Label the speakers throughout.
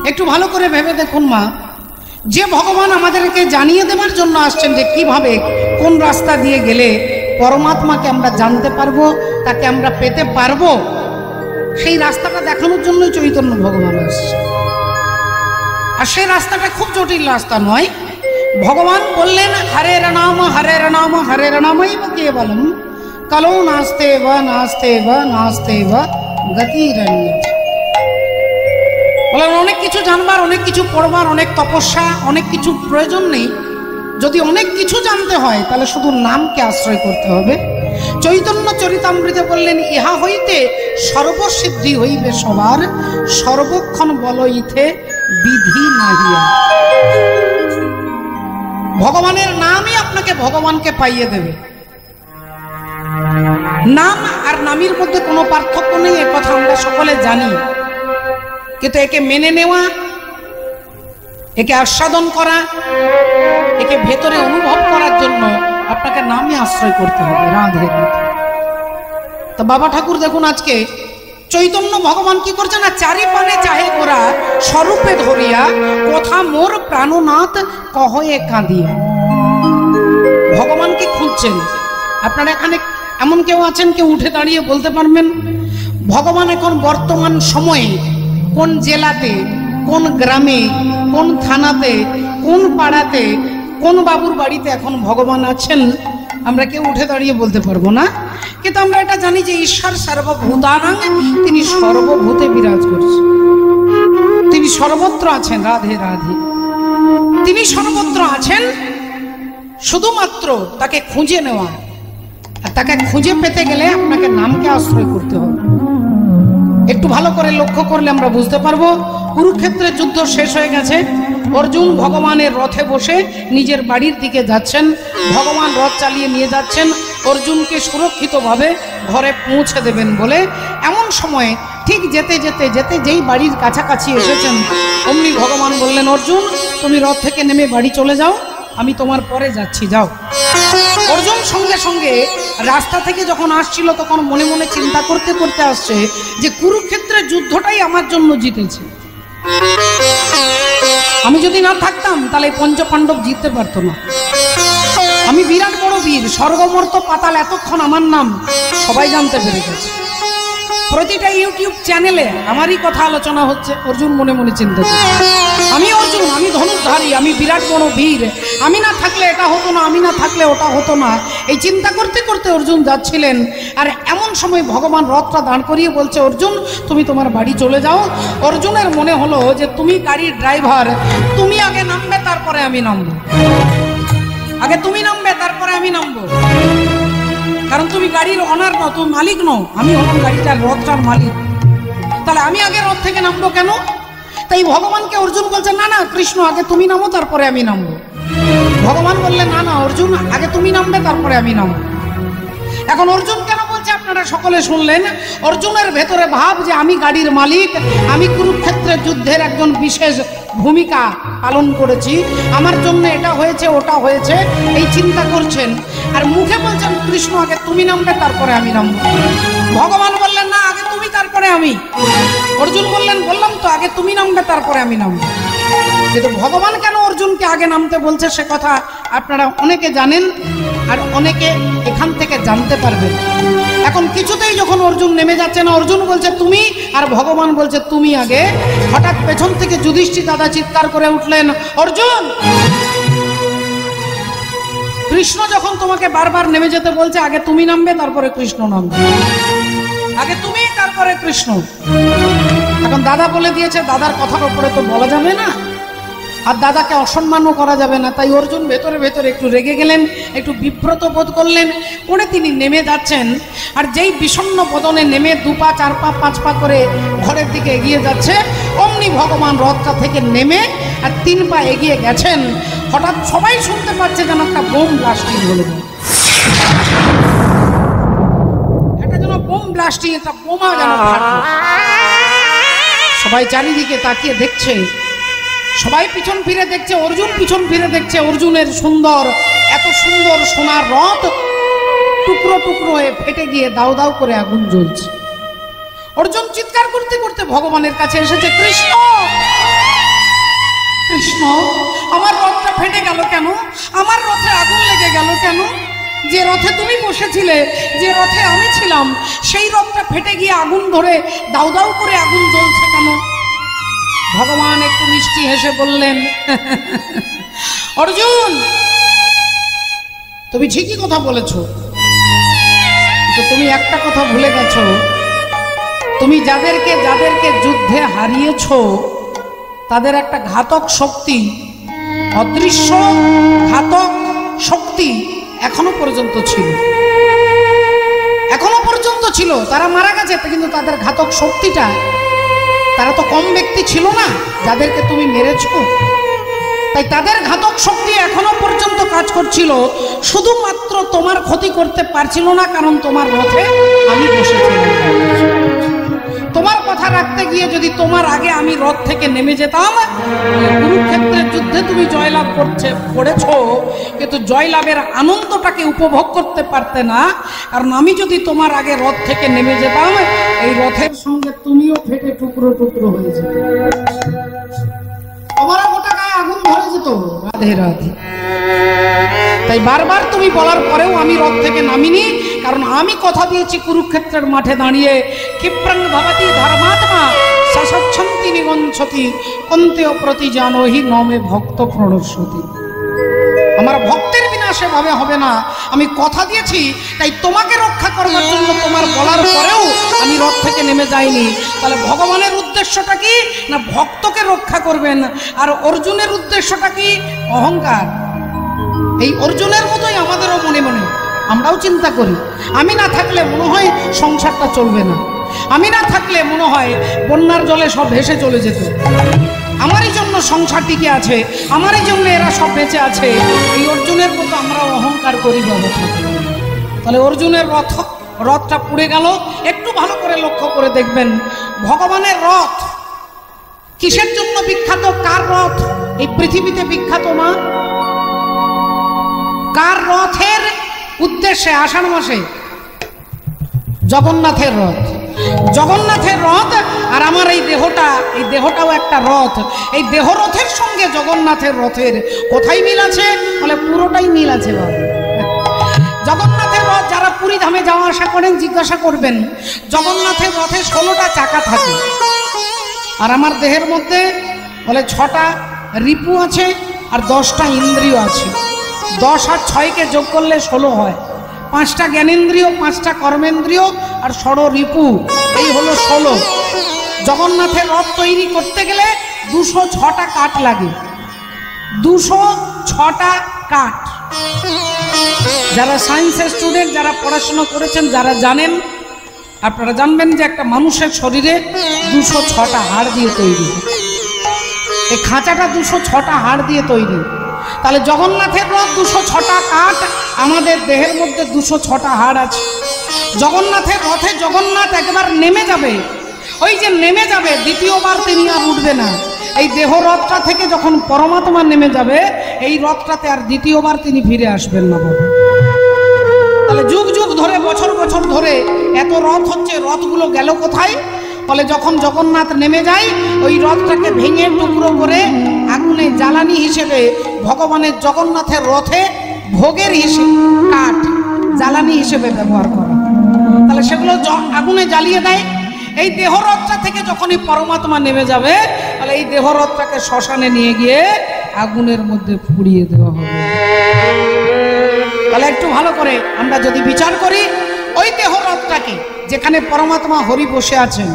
Speaker 1: একটু ভালো করে ভেবে দেখুন মা, যে ভগবান আমাদেরকে জানিয়ে দেওয়ার জন্য আসছেন যে কিভাবে কোন রাস্তা দিয়ে গেলে পরমাত্মাকে আমরা জানতে পারবো, তাকে আমরা পেতে পারবো, সেই রাস্তাটা দেখানোর জন্য চৈতন্য ভগবান আসছে। আর সেই রাস্তাটা খুব জটিল রাস্তা নয়। ভগবান বললেন হরের নাম হরের নাম হরের নামই বা কেবলম কালো নাস্তে বা নাস্তে বা নাস্তে বা গতিরণ্য। বলেন অনেক কিছু জানবার, অনেক কিছু পড়বার, অনেক তপস্যা, অনেক কিছু প্রয়োজন নেই। যদি অনেক কিছু জানতে হয় তাহলে শুধু নামকে আশ্রয় করতে হবে। চৈতন্য চরিতামৃতে বললেন ইহা হইতে সর্বসিদ্ধি হইবে সবার, সর্বক্ষণ বল ইথে বিধি নাহিয়া। ভগবানের নামই আপনাকে ভগবানকে পাইয়ে দেবে। নাম আর নামের মধ্যে কোনো পার্থক্য নেই, এ কথা আমরা সকলে জানি। কিন্তু একে মেনে নেওয়া, একে আস্বাদন করা, একে ভেতরে অনুভব করার জন্য আপনাকে নামে আশ্রয় করতে হবে। রাধে রাধে। তো বাবা ঠাকুর দেখুন আজকে চৈতন্য ভগবান কি করছে না, চারি পানে চাহে গোরা স্বরূপে ধরিয়া কথা মোর প্রাণনাথ কহয়ে কাঁদিয়া। ভগবানকে খুঁজছেন। আপনারা এখানে এমন কেউ আছেন কেউ উঠে দাঁড়িয়ে বলতে পারবেন ভগবান এখন বর্তমান সময়ে কোন জেলাতে, কোন গ্রামে, কোন থানাতে, কোন পাড়াতে, কোন বাবুর বাড়িতে এখন ভগবান আছেন? আমরা কেউ উঠে দাঁড়িয়ে বলতে পারবো না। কিন্তু আমরা এটা জানি যে ঈশ্বর সর্বভূতানাং, তিনি সর্বভূতে বিরাজ করছেন, তিনি সর্বত্র আছেন। রাধে রাধে। তিনি সর্বত্র আছেন, শুধুমাত্র তাকে খুঁজে নেওয়া। আর তাকে খুঁজে পেতে গেলে আপনাকে নামকে আশ্রয় করতে হবে। একটু ভালো করে লক্ষ্য করলে আমরা বুঝতে পারবো কুরুক্ষেত্রের যুদ্ধ শেষ হয়ে গেছে। অর্জুন ভগবানের রথে বসে নিজের বাড়ির দিকে যাচ্ছেন। ভগবান রথ চালিয়ে নিয়ে যাচ্ছেন অর্জুনকে সুরক্ষিতভাবে ঘরে পৌঁছে দেবেন বলে। এমন সময়ে ঠিক যেতে যেতে যেতে যেই বাড়ির কাছাকাছি এসেছেন অমনি ভগবান বললেন অর্জুন তুমি রথ থেকে নেমে বাড়ি চলে যাও, আমি তোমার পরে যাচ্ছি, যাও। অর্জুন সঙ্গে সঙ্গে রাস্তা থেকে যখন আসছিল তখন মনে মনে চিন্তা করতে করতে আসছে যে কুরুক্ষেত্রের যুদ্ধটাই আমার জন্য জিতেছে। আমি যদি না থাকতাম তাহলে পঞ্চপাণ্ডব জিততে পারতো না। আমি বিরাট বড় বীর, স্বর্গমর্ত পাতাল এতক্ষণ আমার নাম সবাই জানতে পেরে গেছে। প্রতিটা ইউটিউব চ্যানেলে আমারই কথা আলোচনা হচ্ছে। অর্জুন মনে মনে চিন্তা করছে আমি অর্জুন, আমি ধনুর্ধারী, আমি বিরাট বড় বীর, আমি না থাকলে এটা হতো না, আমি না থাকলে ওটা হতো না। এই চিন্তা করতে করতে অর্জুন যাচ্ছিলেন। আর এমন সময় ভগবান রথটা দাঁড় করিয়ে বলছে অর্জুন তুমি তোমার বাড়ি চলে যাও। অর্জুনের মনে হলো যে তুমি গাড়ির ড্রাইভার, তুমি আগে নামবে তারপরে আমি নামবো। আগে তুমি নামবে তারপরে আমি নামবো, কারণ তুমি গাড়ির অনার নও, তুমি মালিক নও, আমি হলাম গাড়িটার রথটার মালিক। তাহলে আমি আগে রথ থেকে নামবো কেন? তাই ভগবানকে অর্জুন বলছে না না কৃষ্ণ আগে তুমি নামো তারপরে আমি নামবো। ভগবান বললেন না না অর্জুন আগে তুমি নামবে তারপরে আমি নামবো। এখন অর্জুন কেন বলছে আপনারা সকলে শুনলেন। অর্জুনের ভেতরে ভাব যে আমি গাড়ির মালিক, আমি কুরুক্ষেত্রের যুদ্ধের একজন বিশেষ ভূমিকা পালন করেছি, আমার জন্য এটা হয়েছে ওটা হয়েছে, এই চিন্তা করছেন। আর মুখে বলছেন কৃষ্ণ আগে তুমি নামবে তারপরে আমি নামবো। ভগবান বললেন না আগে তুমি তারপরে আমি। অর্জুন বললেন বললাম তো আগে তুমি নামবে তারপরে আমি নামবো। কিন্তু ভগবান কেন অর্জুনকে আগে নামতে বলছে সে কথা আপনারা অনেকে জানেন আর অনেকে এখান থেকে জানতে পারবেন। এখন কিছুতেই যখন অর্জুন নেমে যাচ্ছে না, অর্জুন বলছে তুমি আর ভগবান বলছে তুমি আগে। হঠাৎ পেছন থেকে যুধিষ্ঠির দাদা চিৎকার করে উঠলেন অর্জুন, কৃষ্ণ যখন তোমাকে বারবার নেমে যেতে বলছে আগে তুমি নামবে তারপরে কৃষ্ণ নামবে, আগে তুমি তারপরে কৃষ্ণ। এখন দাদা বলে দিয়েছে, দাদার কথার উপরে তো বলা যাবে না আর দাদাকে অসম্মানও করা যাবে না। তাই অর্জুন ভেতরে ভেতরে একটু রেগে গেলেন, একটু বিব্রত বোধ করলেন করে তিনি নেমে যাচ্ছেন। আর যেই বিষণ্ণ বদনে নেমে 2 পা 4 পা 5 পা করে ঘরের দিকে এগিয়ে যাচ্ছে অমনি ভগবান রথটা থেকে নেমে আর 3 পা এগিয়ে গেছেন। হঠাৎ সবাই শুনতে পাচ্ছে যেন একটা বোম ব্লাস্টিং হলো, একটা যেন বোম ব্লাস্টিং, একটা বোমা যেন ফাটলো। সবাই চারিদিকে তাকিয়ে দেখছে, সবাই পিছন ফিরে দেখছে, অর্জুন পিছন ফিরে দেখছে। অর্জুনের সুন্দর, এত সুন্দর সোনার রথ টুকরো টুকরো হয়ে ফেটে গিয়ে দাউ দাউ করে আগুন জ্বলছে। অর্জুন চিৎকার করতে করতে ভগবানের কাছে এসেছে, কৃষ্ণ আমার রথটা ফেটে গেল কেন? আমার রথে আগুন লেগে গেল কেন? যে রথে তুমি বসেছিলে, যে রথে আমি ছিলাম, সেই রথটা ফেটে গিয়ে আগুন ধরে দাউ দাউ করে আগুন জ্বলছে কেন? ভগবান একটু মিষ্টি হেসে বললেন, অর্জুন, তুমি ঠিকই কথা বলেছো, তো তুমি একটা কথা ভুলে গেছো। তুমি যাদেরকে যাদেরকে যুদ্ধে হারিয়েছো, তাদের একটা ঘাতক শক্তি, অদৃশ্য ঘাতক শক্তি এখনো পর্যন্ত ছিল, এখনো পর্যন্ত ছিল। তারা মারা গেছে, কিন্তু তাদের ঘাতক শক্তিটা, তারা তো কম ব্যক্তি ছিল না যাদেরকে তুমি মেরেছো। তাই তাদের ঘাতক শক্তি এখনো পর্যন্ত কাজ করছিল, শুধুমাত্র তোমার ক্ষতি করতে পারছিল না, কারণ তোমার রথে আমি বসেছিলাম। তোমার কথা রাখতে গিয়ে যদি তোমার আগে আমি রথ থেকে নেমে যেতাম, কুরুক্ষেত্রের যুদ্ধে তুমি জয়লাভ করেছো, কিন্তু জয়লাভের আনন্দটাকে উপভোগ করতে পারতে না, কারণ আমি যদি তোমার আগে রথ থেকে নেমে যেতাম, এই রথের সঙ্গে তুমিও ফেটে টুকরো টুকরো হয়ে যেতে, তোমার গোটা গায়ে আগুন ধরে যেত। রাধে রাধে। তাই বারবার তুমি বলার পরেও আমি রথ থেকে নামিনি, কারণ আমি কথা দিয়েছি কুরুক্ষেত্রের মাঠে দাঁড়িয়ে, ক্ষিপ্রং ভবতি ধর্মাত্মা সসচ্ছন্তি নিগঞ্ছতি কন্তেয় প্রতি জানোহি নমে ভক্ত প্রণশ্যতি। আমার ভক্তের বিনা সেভাবে হবে না, আমি কথা দিয়েছি, তাই তোমাকে রক্ষা করবার জন্য তোমার বলার পরেও আমি রথ থেকে নেমে যাইনি। তাহলে ভগবানের উদ্দেশ্যটা কি না? ভক্তকে রক্ষা করবেন। আর অর্জুনের উদ্দেশ্যটা কি? অহংকার। এই অর্জুনের মতোই আমাদেরও মনে মনে আমরাও চিন্তা করি, আমি না থাকলে মনে হয় সংসারটা চলবে না, আমি না থাকলে মনে হয় বন্যার জলে সব ভেসে চলে যেত, আমারই জন্য সংসার টিকে আছে, আমারই জন্য এরা সব বেঁচে আছে। এই অর্জুনের মতো আমরাও অহংকার করি বাবা। তাহলে অর্জুনের রথটা পুড়ে গেল। একটু ভালো করে লক্ষ্য করে দেখবেন, ভগবানের রথ কিসের জন্য বিখ্যাত? কার রথ এই পৃথিবীতে বিখ্যাত না? কার রথের উদ্দেশ্যে? আষাঢ় মাসে জগন্নাথের রথ, জগন্নাথের রথ। আর আমার এই দেহটাও একটা রথ। এই দেহ রথের সঙ্গে জগন্নাথের রথের কোথায় মিল আছে? বলে পুরোটাই মিল আছে বাবা। জগন্নাথের রথ যারা পুরী ধামে যাওয়া আসা করেন জিজ্ঞাসা করবেন, জগন্নাথের রথে 16টা চাকা থাকে, আর আমার দেহের মধ্যে বলে 6টা রিপু আছে আর 10টা ইন্দ্রিয় আছে। 10 আর 6কে যোগ করলে 16 হয়। 5টা জ্ঞানেন্দ্রিয়, 5টা কর্মেন্দ্রিয় আর 16 রিপু, এই হলো 16। জগন্নাথের রথ তৈরি করতে গেলে 206টা কাঠ লাগে, 206টা কাঠ। যারা সায়েন্সের স্টুডেন্ট, যারা পড়াশোনা করেছেন, যারা জানেন, আপনারা জানবেন যে একটা মানুষের শরীরে 206টা হাড় দিয়ে তৈরি। এই খাঁচাটা 206টা হাড় দিয়ে তৈরি। তাহলে জগন্নাথের রথ 206টা কাঠ, আমাদের দেহের মধ্যে 206টা হাড় আছে। জগন্নাথের রথে জগন্নাথ একবার নেমে যাবে, ওই যে নেমে যাবে, দ্বিতীয়বার তিনি আর উঠবে না। এই দেহ রথটা থেকে যখন পরমাত্মা নেমে যাবে, এই রথটাতে আর দ্বিতীয়বার তিনি ফিরে আসবেন না বাবা। তাহলে যুগ যুগ ধরে, বছর বছর ধরে এত রথ হচ্ছে, রথগুলো গেল কোথায়? বলে যখন জগন্নাথ নেমে যায়, ওই রথটাকে ভেঙে টুকরো করে আগুনে জ্বালানি হিসেবে ভগবানের জগন্নাথের রথে ভোগের হিসেবে কাঠ জ্বালানি হিসেবে ব্যবহার করা। তাহলে সেগুলো আগুনে জ্বালিয়ে দেয়। এই দেহরথটা থেকে যখনই পরমাত্মা নেমে যাবে, তাহলে এই দেহরথটাকে শ্মশানে নিয়ে গিয়ে আগুনের মধ্যে পুড়িয়ে দেওয়া হবে। তাহলে একটু ভালো করে আমরা যদি বিচার করি, ওই দেহরথটাকে যেখানে পরমাত্মা হরি বসে আছেন,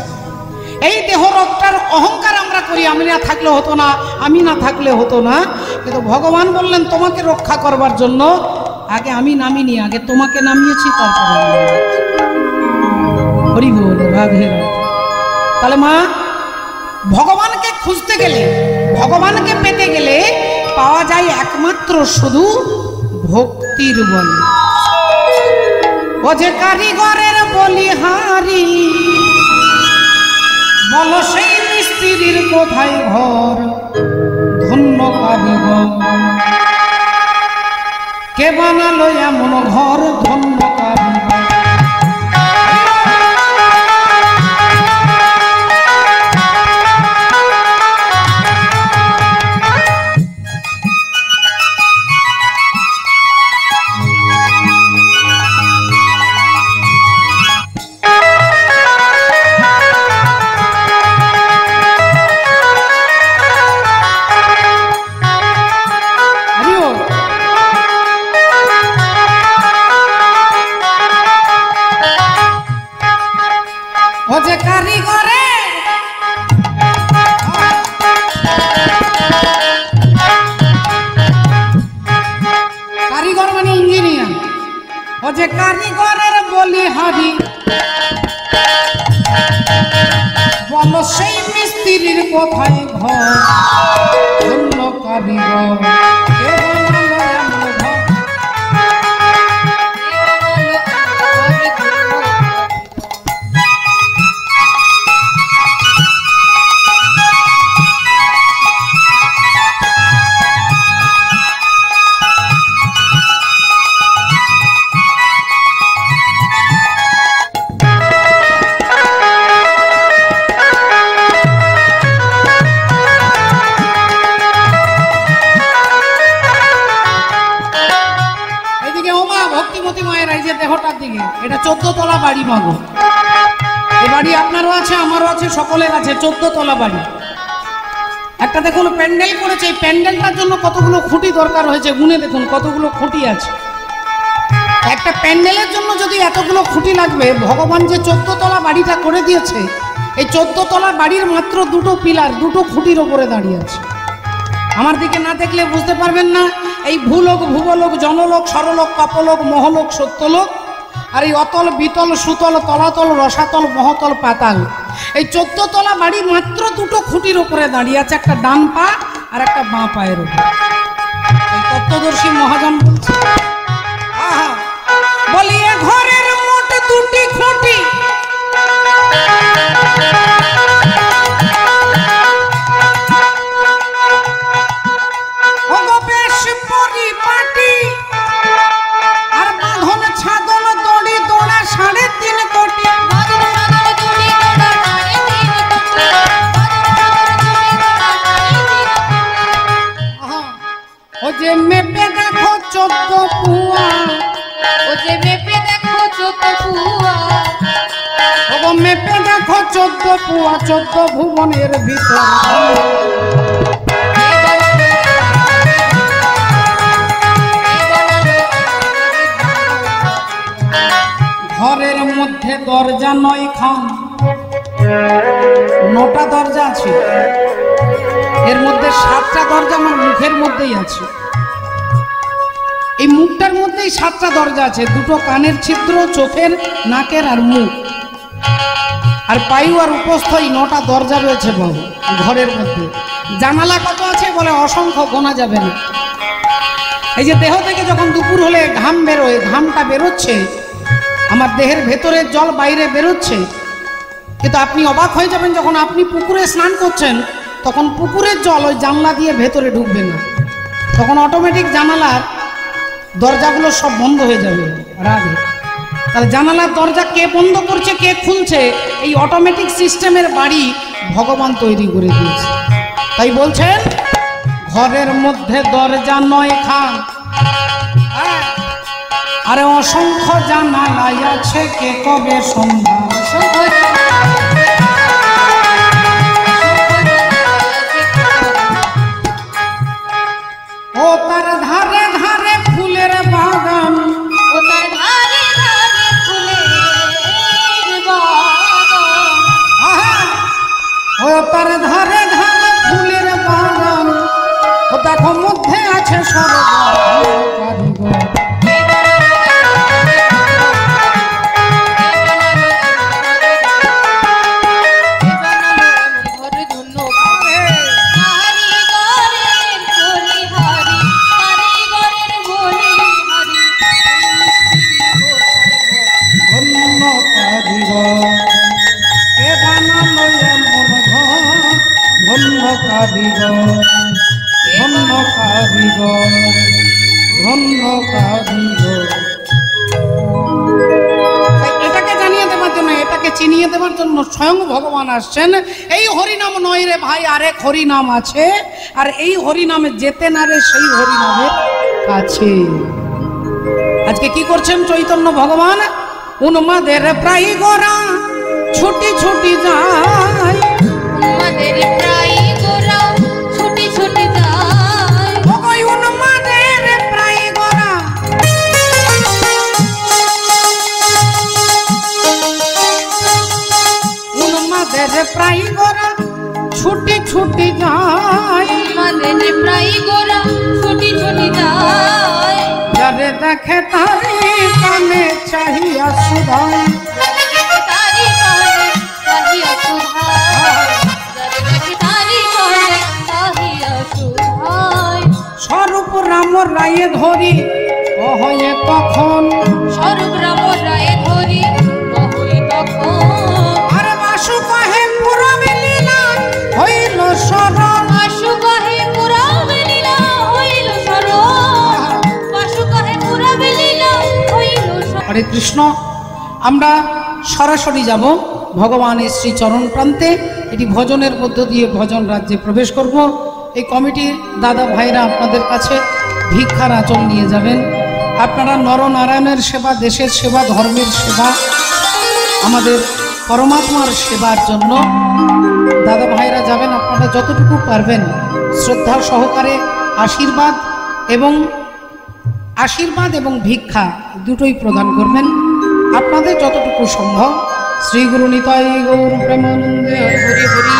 Speaker 1: এই দেহরথটার অহংকার আমরা করি, আমি না থাকলে হতো না, আমি না থাকলে হতো না। কিন্তু ভগবান বললেন তোমাকে রক্ষা করবার জন্য আগে আমি নামিনি, আগে তোমাকে নামিয়েছি, তারপরে হরি বল, রাধে রাধে। তাহলে মা, ভগবানকে খুঁজতে গেলে, ভগবানকে পেতে গেলে পাওয়া যায় একমাত্র শুধু ভক্তির বল। ও যে কারিগরের বলিহারি, বলো সেই মিস্ত্রির কোথায় ঘর? ধন্য কারিগর, কে বানালো এমন ঘর? ধন্য কারিগর। হারি বলো সেই মিস্ত্রির কোথায় ঘর ধন্য কারিগর কে বানালো এমন ঘর। দেহটার দিকে এটা 14 তলা বাড়ি মাগো। এই বাড়ি আপনারও আছে আমারও আছে সকলের আছে 14 তলা বাড়ি। একটা দেখুন প্যান্ডেল করেছে, এই প্যান্ডেলটার জন্য কতগুলো খুঁটি দরকার হয়েছে গুনে দেখুন কতগুলো খুঁটি আছে। একটা প্যান্ডেলের জন্য যদি এতগুলো খুঁটি লাগবে, ভগবান যে 14 তলা বাড়িটা করে দিয়েছে, এই 14 তলা বাড়ির মাত্র দুটো পিলার দুটো খুঁটির ওপরে দাঁড়িয়ে আছে। আমার দিকে না দেখলে বুঝতে পারবেন না। এই ভূলোক ভূগোলোক জনলোক সরলোক কপলোক মহলোক সত্যলোক আর এই অতল বিতল সুতল তলাতল রসাতল মহতল পাতাল, এই 14 তলা বাড়ি মাত্র দুটো খুঁটির উপরে দাঁড়িয়ে আছে, একটা ডান পা আর একটা বাঁ পায়ের উপর। এই তত্ত্বদর্শী মহাজন বলছে বলি এ ঘরের মোট দুটি খুঁটি আর বাঁধন ছাগল দড়ি দোড়া 3.5 কোটি। ও যে মেপে দেখো 14 পুয়া,
Speaker 2: ও যে মেপে দেখো 14 পুয়া,
Speaker 1: ও মেপে দেখো 14 পুয়া 14 ভুবনের ভিতর। ঘরের মধ্যে দরজা 9 খান, 9টা দরজা আছে, এর মধ্যে 7টা দরজা আমার মুখের মধ্যেই আছে। এই মুখটার মধ্যেই 7টা দরজা আছে, দুটো কানের ছিদ্র, চোখের নাকের আর মুখ আর পায়ু আর উপস্থই 9টা দরজা রয়েছে বাবু ঘরের মধ্যে। জানালা কত আছে বলে অসংখ্য গোনা যাবে না। এই যে দেহ থেকে যখন দুপুর হলে ঘাম বেরোয়, ঘামটা বেরোচ্ছে, আমার দেহের ভেতরের জল বাইরে বেরোচ্ছে, কিন্তু আপনি অবাক হয়ে যাবেন যখন আপনি পুকুরে স্নান করছেন, তখন পুকুরের জল ওই জানলা দিয়ে ভেতরে ঢুকবে না, তখন অটোমেটিক জানালার দরজাগুলো সব বন্ধ হয়ে যাবে রাগে। তাহলে জানালার দরজা কে বন্ধ করছে কে খুলছে, এই অটোমেটিক সিস্টেমের বাড়ি ভগবান তৈরি করে দিয়েছে। তাই বলছেন ঘরের মধ্যে দরজা 9 খান, আরে অসংখ্য জানালাই আছে কে কবে সন্ধ্যা। ও তার ধারে ধারে ফুলের বাগান,
Speaker 2: ও তার ধারে ধারে ফুলের বাগান,
Speaker 1: ও তার ধারে ধারে ফুলের বাগান, ও দেখো মধ্যে আছে স্বর্গ কারিগর। এটাকে জানিয়ে দেওয়ার জন্য, এটাকে চিনিয়ে দেওয়ার জন্য স্বয়ং ভগবান আসছেন। এই হরিনাম নয় রে ভাই, আরেক হরিনাম আছে, আর এই হরিনামে যেতে না রে সেই হরিনামের কাছে। আজকে কি করছেন চৈতন্য ভগবান? উন্মাদের প্রায় গোরা ছুটি ছুটি যায়,
Speaker 2: উন্মাদের প্রায় গোরা ছুটি ছুটি যায়,
Speaker 1: ওই উন্মাদের প্রায় গোরা, উন্মাদের প্রায় গোরা ছুটি ছুটি যায়,
Speaker 2: উন্মাদের প্রায় গোরা ছুটি ছুটি যায়,
Speaker 1: যারে রাখে তারি কানে চাহিয়া সুধাই
Speaker 2: তারি কানে চাহিয়া সুধাই তারি কানে চাহিয়া সুধাই
Speaker 1: স্বরূপ রাম রায়ে ধরি অহয়ে তখন
Speaker 2: স্বরূপ রাম রায়ে ধরি অহয়ে তখন
Speaker 1: আরে বাসু কহে পুরবে লীলা হইল শরণ
Speaker 2: বাসু কহে পুরবে লীলা হইল শরণ বাসু কহে পুরবে লীলা হইল শরণ।
Speaker 1: হরে কৃষ্ণ। আমরা সরাসরি যাব ভগবানের শ্রী চরণ প্রান্তে। এটি ভজনের মধ্য দিয়ে ভজন রাজ্যে প্রবেশ করব। এই কমিটির দাদা ভাইরা আপনাদের কাছে ভিক্ষার আঁচল নিয়ে যাবেন। আপনারা নরনারায়ণের সেবা, দেশের সেবা, ধর্মের সেবা, আমাদের পরমাত্মার সেবার জন্য দাদা ভাইরা যাবেন। আপনারা যতটুকু পারবেন শ্রদ্ধা সহকারে আশীর্বাদ এবং ভিক্ষা দুটোই প্রদান করবেন আপনাদের যতটুকু সম্ভব। শ্রী গুরু নিতাই গৌর প্রেমানন্দে হরি হরি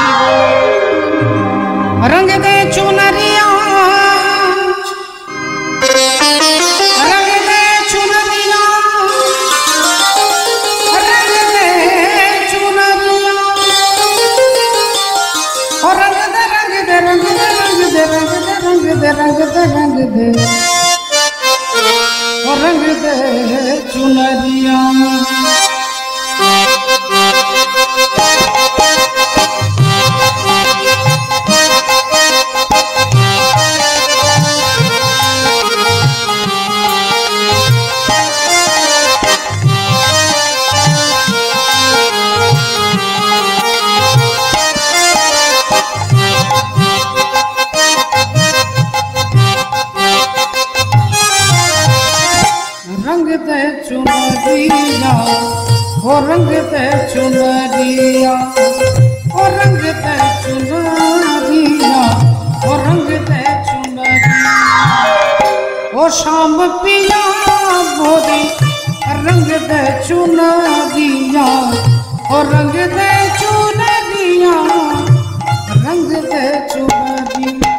Speaker 1: রঙ দে চুনরিয়া রঙ দে চুনরিয়া রঙ দে চুনরিয়া রঙ দে রঙ দে রঙ দে রঙ দে রঙ দে রঙ দে রঙ দে रंग दे चुनरिया। रंग दे चुनरिया ओ रंग दे चुनरिया ओ रंग दे चुनरिया ओ रंग दे चुनरिया ओ शाम पिया बोरी रंग दे चुनरिया ओ रंग दे चुनरिया रंग दे चुनरिया।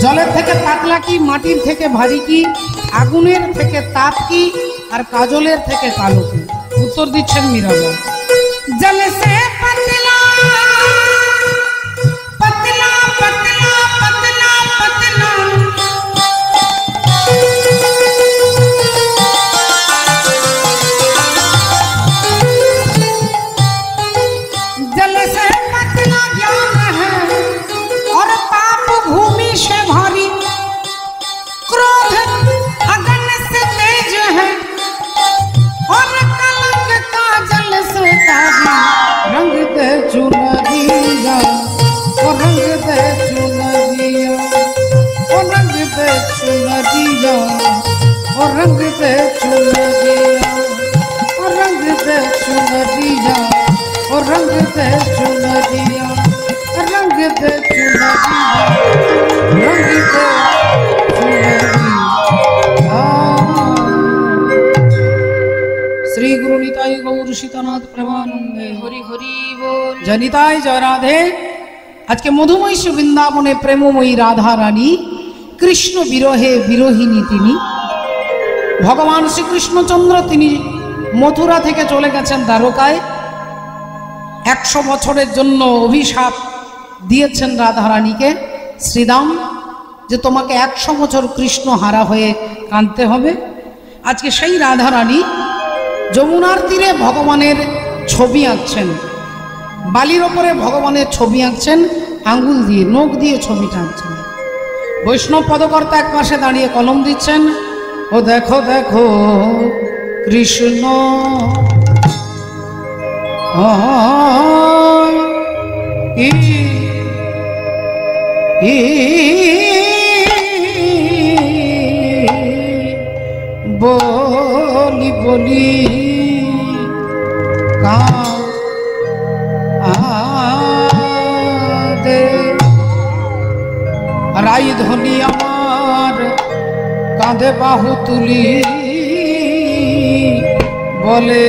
Speaker 1: জলের থেকে পাতলা কি, মাটির থেকে ভারী কি, আগুনের থেকে তাপ কি, আর কাজলের থেকে কালো কি? উত্তর দিচ্ছেন মীরাবাই। জল সে পাতলা পাতলা পাতলা পাতলা পাতলা जल से पतला ज्ञान है और दे चुनरिया ओ रंग दे चुनरिया ओ रंग दे चुनरिया रंग दे चुनरिया रंग दे चुनरिया। श्री गुरु निताई गौर सीतानाथ प्रेमानंदे
Speaker 2: हरि हरि बोल।
Speaker 1: जनिताय जय राधे। आज के मधुमयी बृंदावने प्रेममयी राधा रानी कृष्ण विरहे विरहिणी तिनी भगवान श्रीकृष्णचंद्र तिनी मथुरा থেকে চলে গেছেন দ্বারকায় 100 বছরের জন্য অভিশাপ দিয়েছেন রাধা রানীকে শ্রীরাম যে তোমাকে 100 বছর কৃষ্ণ হারা হয়ে কাঁদতে হবে। আজকে সেই রাধা রানী যমুনার তীরে ভগবানের ছবি আঁকছেন, বালির ওপরে ভগবানের ছবি আঁকছেন, আঙ্গুল দিয়ে নখ দিয়ে ছবিটা আঁকছেন। বৈষ্ণব পদকর্তা এক পাশে দাঁড়িয়ে কলম দিচ্ছেন, ও দেখো দেখো কৃষ্ণ বলি বলি কাঁদে রাই ধ্বনি আমার কাঁধে বাহু তুলি বলে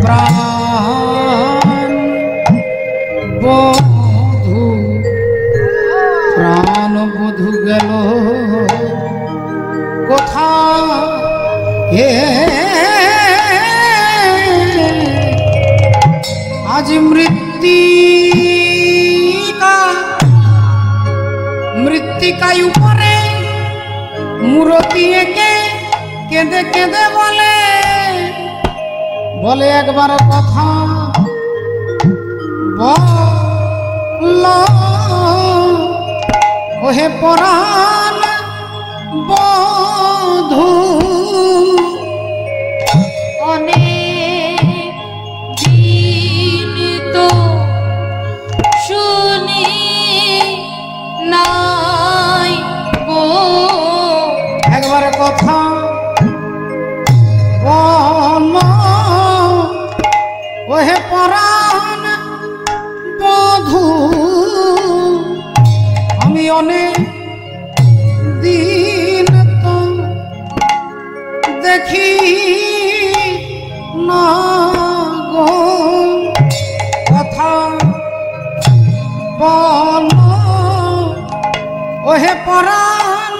Speaker 1: প্রাণ বধূ প্রাণ বধূ গেল কোথা হে আজ মৃত্তিকায় উপরে মূরতি এঁকে কেঁদে কেঁদে বলে বলে একবার কথা বল ওহে পরাণ বধূ
Speaker 2: অনেক দিন তো শুনি নাই গো
Speaker 1: একবার কথা বল ওহে পরাণ বধূ আমি অনেক দিন তো দেখি না গো কথা বল ওহে পরাণ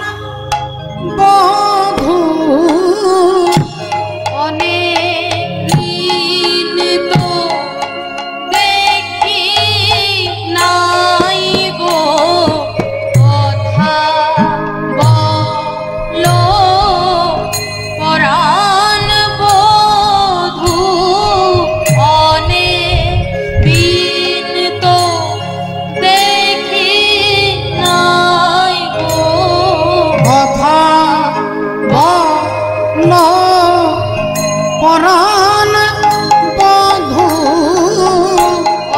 Speaker 1: বধূ
Speaker 2: অনেক দিন তো দেখি নাই গো কথা বলো পরাণ বধূ অনেক দিন তো দেখি নাই গো
Speaker 1: কথা বল পরাণ বধূ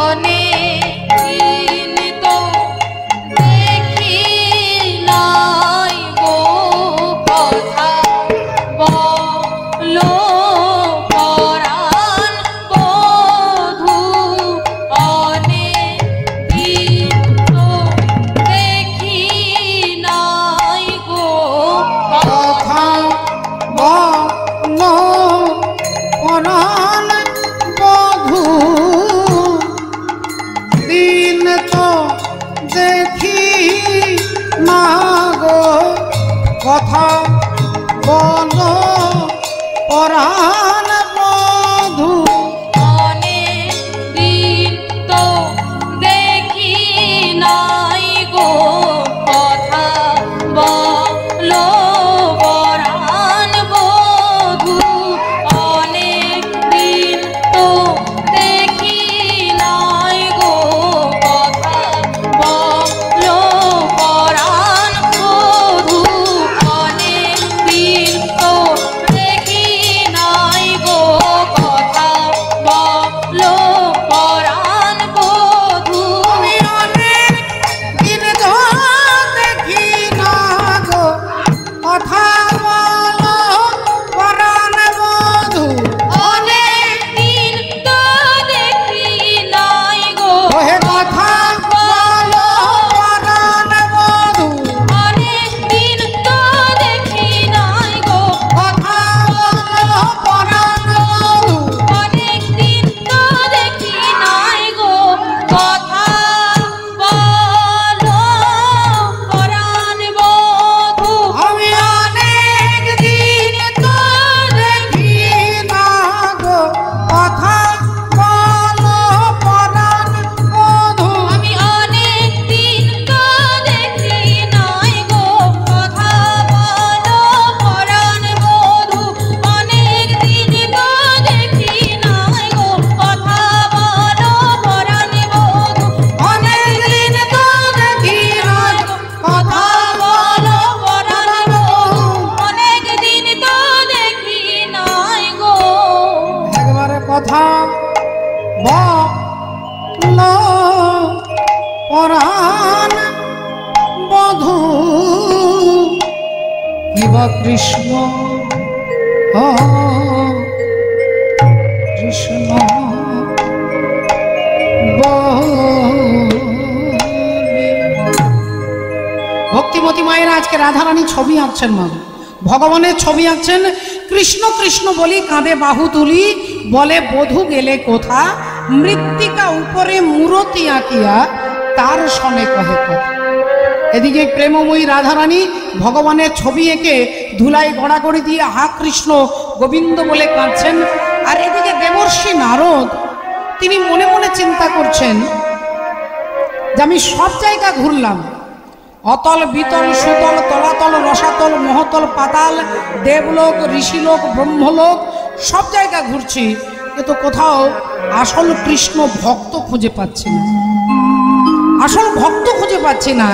Speaker 2: অনেক দিন তো দেখি নাই গো কথা বলো পরাণ বধূ অনেক দিন তো দেখি নাই গো
Speaker 1: কথা বল পরাণ বধূ দিন তো দেখি না গো কথা বল পরাণ বধূ
Speaker 2: অনেক দিন তো দেখি নাই গো কথা বলো পরাণ বধূ অনেক দিন তো দেখি নাই গো কথা বলো পরাণ বধূ অনেক দিন তো দেখি নাই
Speaker 1: বল পরাণ বধূ কিব কৃষ্ণ ও কৃষ্ণ ভক্তিমতী মায়েরা আজকে রাধারানী ছবি আঁকছেন মা, ভগবানের ছবি আঁকছেন। কৃষ্ণ কৃষ্ণ বলি কাঁধে বাহু তুলি, বলে বধূ গেলে কোথা, মৃত্তিকা উপরে মূরতি আঁকিয়া তার সনে কহে কথা। এদিকে প্রেমময়ী রাধারানী ভগবানের ছবি এঁকে ধুলাই গড়াগড়ি দিয়ে হা কৃষ্ণ গোবিন্দ বলে কাঁদছেন। আর এদিকে দেবর্ষি নারদ তিনি মনে মনে চিন্তা করছেন যে আমি সব জায়গা ঘুরলাম, অতল বিতল সুতল তলাতল রসাতল মহতল পাতাল দেবলোক ঋষিলোক ব্রহ্মলোক সব জায়গা ঘুরছি, কিন্তু কোথাও আসল কৃষ্ণ ভক্ত খুঁজে পাচ্ছি না, আসল ভক্ত খুঁজে পাচ্ছি না।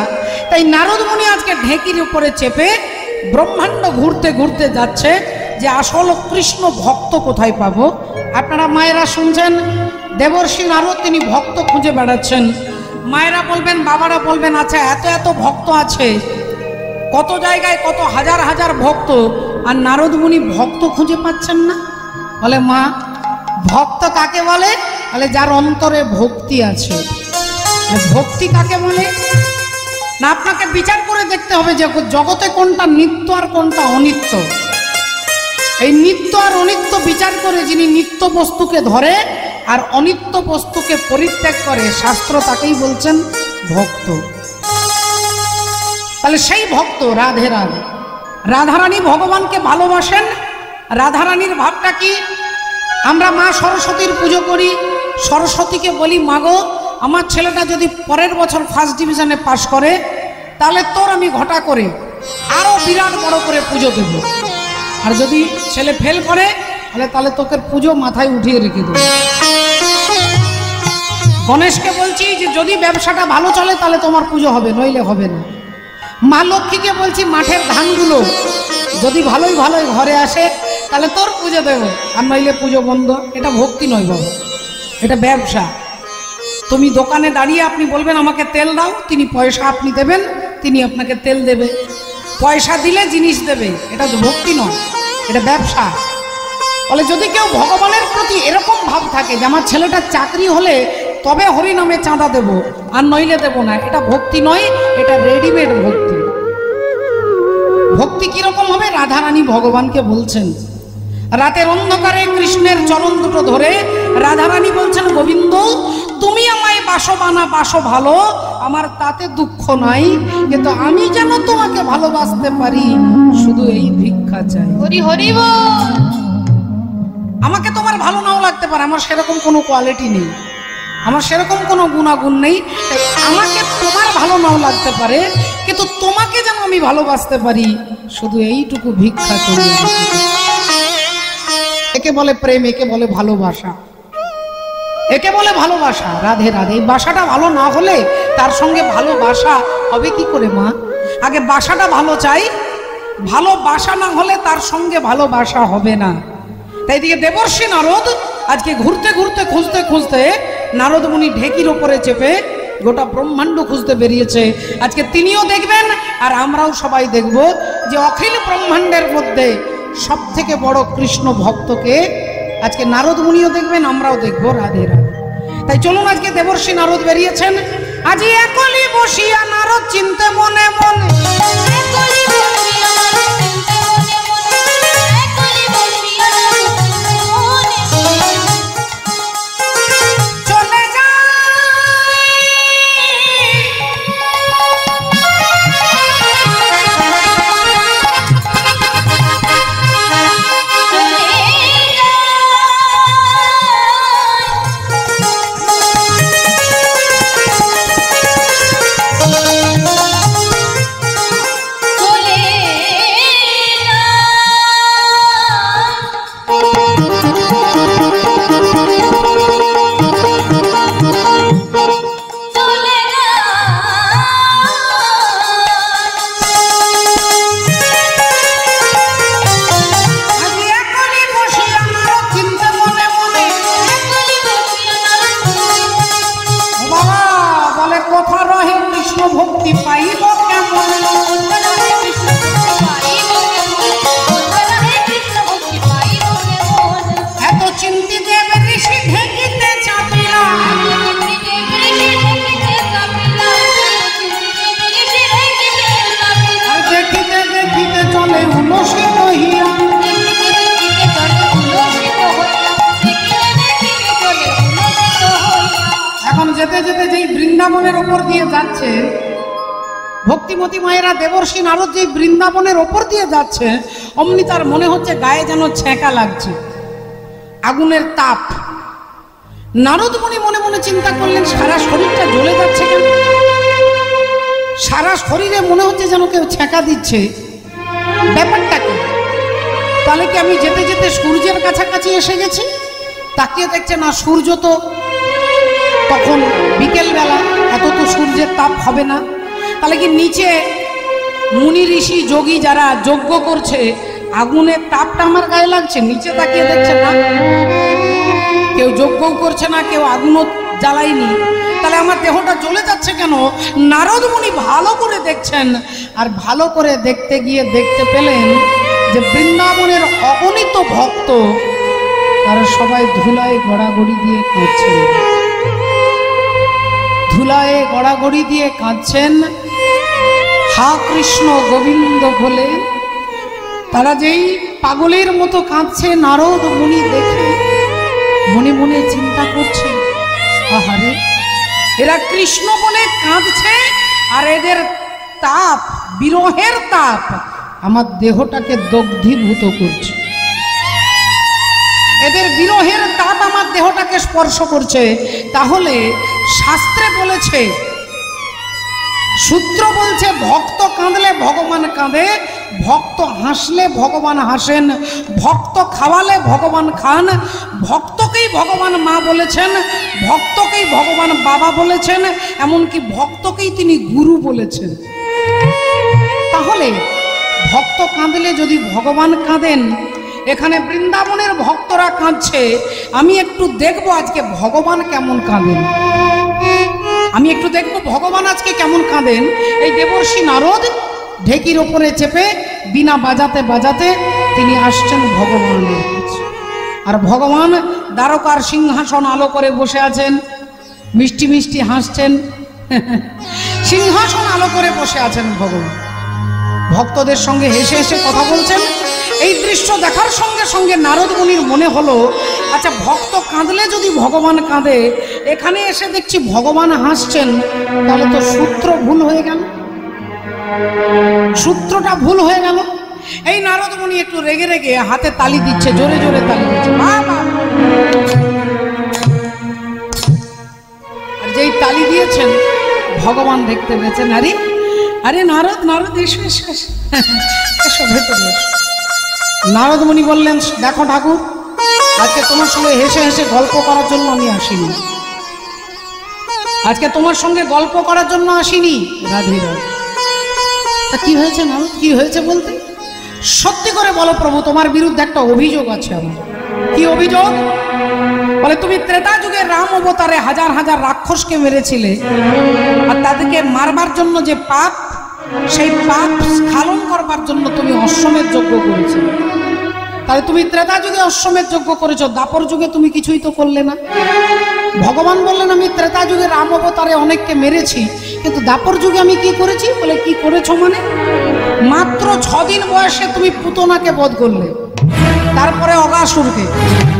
Speaker 1: তাই নারদ মুনি আজকে ঢেকির উপরে চেপে ব্রহ্মাণ্ড ঘুরতে ঘুরতে যাচ্ছে যে আসল কৃষ্ণ ভক্ত কোথায় পাবো। আপনারা মায়েরা শুনছেন দেবর্ষি নারদ তিনি ভক্ত খুঁজে বেড়াচ্ছেন। মায়েরা বলবেন, বাবারা বলবেন, আচ্ছা এত এত ভক্ত আছে, কত জায়গায় কত হাজার হাজার ভক্ত, আর নারদ মুনি ভক্ত খুঁজে পাচ্ছেন না। বলে মা, ভক্ত কাকে বলে? বলে যার অন্তরে ভক্তি আছে। ভক্তি কাকে বলে না, আপনাকে বিচার করে দেখতে হবে যে জগতে কোনটা নিত্য আর কোনটা অনিত্য। এই নিত্য আর অনিত্য বিচার করে যিনি নিত্য বস্তুকে ধরে আর অনিত্য বস্তুকে পরিত্যাগ করে, শাস্ত্র তাকেই বলছেন ভক্ত। তাহলে সেই ভক্ত রাধে রাধে। রাধারানী ভগবানকে ভালোবাসেন। রাধারানীর ভাবটা কি? আমরা মা সরস্বতীর পুজো করি, সরস্বতীকে বলি মাগো আমার ছেলেটা যদি পরের বছর ফার্স্ট ডিভিশনে পাশ করে তাহলে তোর আমি ঘটা করে আরো বিরাট বড় করে পুজো দেব, আর যদি ছেলে ফেল করে তাহলে তোকে পুজো মাথায় উঠিয়ে রেখে দেবো। গণেশকে বলছি যে যদি ব্যবসাটা ভালো চলে তাহলে তোমার পুজো হবে, নইলে হবে না। মা লক্ষ্মীকে বলছি মাঠের ধানগুলো যদি ভালোই ভালোই ঘরে আসে তাহলে তোর পুজো দেবো, আর নইলে পুজো বন্ধ। এটা ভক্তি নয় বাবা, এটা ব্যবসা। তুমি দোকানে দাঁড়িয়ে আপনি বলবেন আমাকে তেল দাও, তিনি পয়সা আপনি দেবেন, তিনি আপনাকে তেল দেবে। পয়সা দিলে জিনিস দেবে, এটা ভক্তি নয়, এটা ব্যবসা। বলে যদি কেউ ভগবানের প্রতি এরকম ভাব থাকে যে আমার ছেলেটার চাকরি হলে তবে হরিনামে চাঁদা দেব, আর নইলে দেব না, এটা ভক্তি নয়, এটা রেডিমেড ভক্তি। ভক্তি কিরকম হবে? রাধারানী ভগবানকে বলছেন, রাতের অন্ধকারে কৃষ্ণের চরণ দুটো ধরে রাধারানী বলছেন, গোবিন্দ তুমি আমায় বাসো বানা বাসো ভালো, আমার তাতে দুঃখ নাই, কিন্তু আমি যেন তোমাকে ভালোবাসতে পারি শুধু এই ভিক্ষা চাই।
Speaker 2: হরি হরি বল।
Speaker 1: আমাকে তোমার ভালো নাও লাগতে পারে, আমার সেরকম কোনো কোয়ালিটি নেই, আমার সেরকম কোনো গুণাগুণ নেই, তাই আমাকে তোমার ভালো নাও লাগতে পারে, কিন্তু তোমাকে যেন আমি ভালোবাসতে পারি শুধু এইটুকু ভিক্ষা করি। একে বলে প্রেম, একে বলে ভালোবাসা, একে বলে ভালোবাসা। রাধে রাধে। এই বাসাটা ভালো না হলে তার সঙ্গে ভালোবাসা হবে কি করে মা? আগে বাসাটা ভালো চাই, ভালোবাসা না হলে তার সঙ্গে ভালোবাসা হবে না। তাই দিকে দেবর্ষি নারদ আজকে ঘুরতে ঘুরতে খুঁজতে খুঁজতে নারদ মুনি ঢেকির ওপরে চেপে গোটা ব্রহ্মাণ্ড খুঁজতে বেরিয়েছে। আজকে তিনিও দেখবেন আর আমরাও সবাই দেখব যে অখিল ব্রহ্মাণ্ডের মধ্যে সব থেকে বড় কৃষ্ণ ভক্তকে আজকে নারদ মুনিও দেখবেন, আমরাও দেখব। রাধে রাধে। তাই চলুন আজকে দেবর্ষি নারদ বেরিয়েছেন। আজ একলি বসিয়া নারদ চিনতে মনে মনে,
Speaker 2: একলি বসিয়া নারদ চিনতে মনে মনে, একলি বসিয়া নারদ চিনতে মনে মনে,
Speaker 1: চলে
Speaker 2: চলে
Speaker 1: যেতে যেতে যেই বৃন্দাবনের ওপর দিয়ে যাচ্ছে, ভক্তিমতী মায়েরা দেবর্ষী নারদ যেই বৃন্দাবনের ওপর দিয়ে যাচ্ছে, অমনি তার মনে হচ্ছে গায়ে যেন ছ্যাঁকা লাগছে, আগুনের তাপ। নারদ মুনি মনে মনে চিন্তা করলেন, সারা শরীরটা জ্বলে যাচ্ছে কেন? সারা শরীরে মনে হচ্ছে যেন কেউ ছ্যাঁকা দিচ্ছে, ব্যাপারটা কি? তাহলে কি আমি যেতে যেতে সূর্যের কাছাকাছি এসে গেছি? তাকিয়ে দেখছে না, সূর্য তো তখন বিকেল বেলা, এত তো সূর্যের তাপ হবে না। তাহলে কি নিচে মুনি ঋষি যোগী যারা যজ্ঞ করছে, আগুনের তাপটা আমার গায়ে লাগছে? নিচে তাকিয়ে দেখছে না, কেউ যজ্ঞও করছে না, কেউ আগুনও জ্বালায়নি, তাহলে আমার দেহটা জ্বলে যাচ্ছে কেন? নারদ মুনি ভালো করে দেখছেন, আর ভালো করে দেখতে গিয়ে দেখতে পেলেন যে বৃন্দাবনের অগণিত ভক্ত তারা সবাই ধুলায় গড়াগড়ি দিয়ে কাঁদছেন, ধুলায় গড়াগড়ি দিয়ে কাঁদছেন, হা কৃষ্ণ গোবিন্দ বলে। তারা যেই পাগলের মতো কাঁদছে, নারদ মুনি দেখে মনে মনে চিন্তা করছে, আহারে এরা কৃষ্ণ বলে কাঁদছে, আর এদের তাপ, বিরহের তাপ আমার দেহটাকে দগ্ধীভূত করছে, এদের বিরহের তাপ আমার দেহটাকে স্পর্শ করছে। তাহলে শাস্ত্রে বলেছে, সূত্র বলছে, ভক্ত কাঁদলে ভগবান কাঁদে, ভক্ত হাসলে ভগবান হাসেন, ভক্ত খাওয়ালে ভগবান খান, ভক্তকেই ভগবান মা বলেছেন, ভক্তকেই ভগবান বাবা বলেছেন, এমনকি ভক্তকেই তিনি গুরু বলেছেন। তাহলে ভক্ত কাঁদলে যদি ভগবান কাঁদেন, এখানে বৃন্দাবনের ভক্তরা কাঁদছে, আমি একটু দেখবো আজকে ভগবান কেমন কাঁদেন, আমি একটু দেখবো ভগবান আজকে কেমন কাঁদেন। এই দেবর্ষী নারদ ঢেকির ওপরে চেপে বিনা বাজাতে বাজাতে তিনি আসছেন ভগবানের কাছে। আর ভগবান দ্বারকার সিংহাসন আলো করে বসে আছেন, মিষ্টি মিষ্টি হাসছেন, সিংহাসন আলো করে বসে আছেন ভগবান, ভক্তদের সঙ্গে হেসে হেসে কথা বলছেন। এই দৃশ্য দেখার সঙ্গে সঙ্গে নারদ মুনির মনে হলো, আচ্ছা ভক্ত কাঁদলে যদি ভগবান কাঁদে, এখানে এসে দেখছি ভগবান হাসছেন, তাহলে তো সূত্র ভুল হয়ে গেল, সূত্রটা ভুল হয়ে গেল। এই নারদ মুনি একটু রেগে রেগে হাতে তালি দিচ্ছে, জোরে জোরে তালি দিচ্ছে, বাবা। আর যেই তালি দিয়েছেন, ভগবান দেখতে পেয়েছেন, আরে আরে নারদ, নারদ এসো এসো এসো, ভেতরে এসো। নারদ মুনি বললেন, দেখো ঠাকুর, আজকে তোমার সঙ্গে হেসে হেসে গল্প করার জন্য আমি আসিনি, আজকে তোমার সঙ্গে গল্প করার জন্য আসিনি। রাধে রাধে। তা কি হয়েছে নারদ, কি হয়েছে বলতে? সত্যি করে বলো প্রভু, তোমার বিরুদ্ধে একটা অভিযোগ আছে আমার। কি অভিযোগ? বলে তুমি ত্রেতা যুগে রাম অবতারে হাজার হাজার রাক্ষসকে মেরেছিলে, আর তাদেরকে মারবার জন্য যে পাপ, সেই পাপ স্খলন করবার জন্য তুমি অশ্বমেধ যজ্ঞ করেছিলে। তাহলে তুমি ত্রেতা যুগে অশ্বমেধ যজ্ঞ করেছো, দাপর যুগে তুমি কিছুই তো করলে না। ভগবান বললেন, আমি ত্রেতা যুগে রাম অবতারে অনেককে মেরেছি, কিন্তু দাপর যুগে আমি কি করেছি? বলে কি করেছো মানে? মাত্র 6 দিন বয়সে তুমি পুতনাকে বধ করলে, তারপরে অগাসুরকে,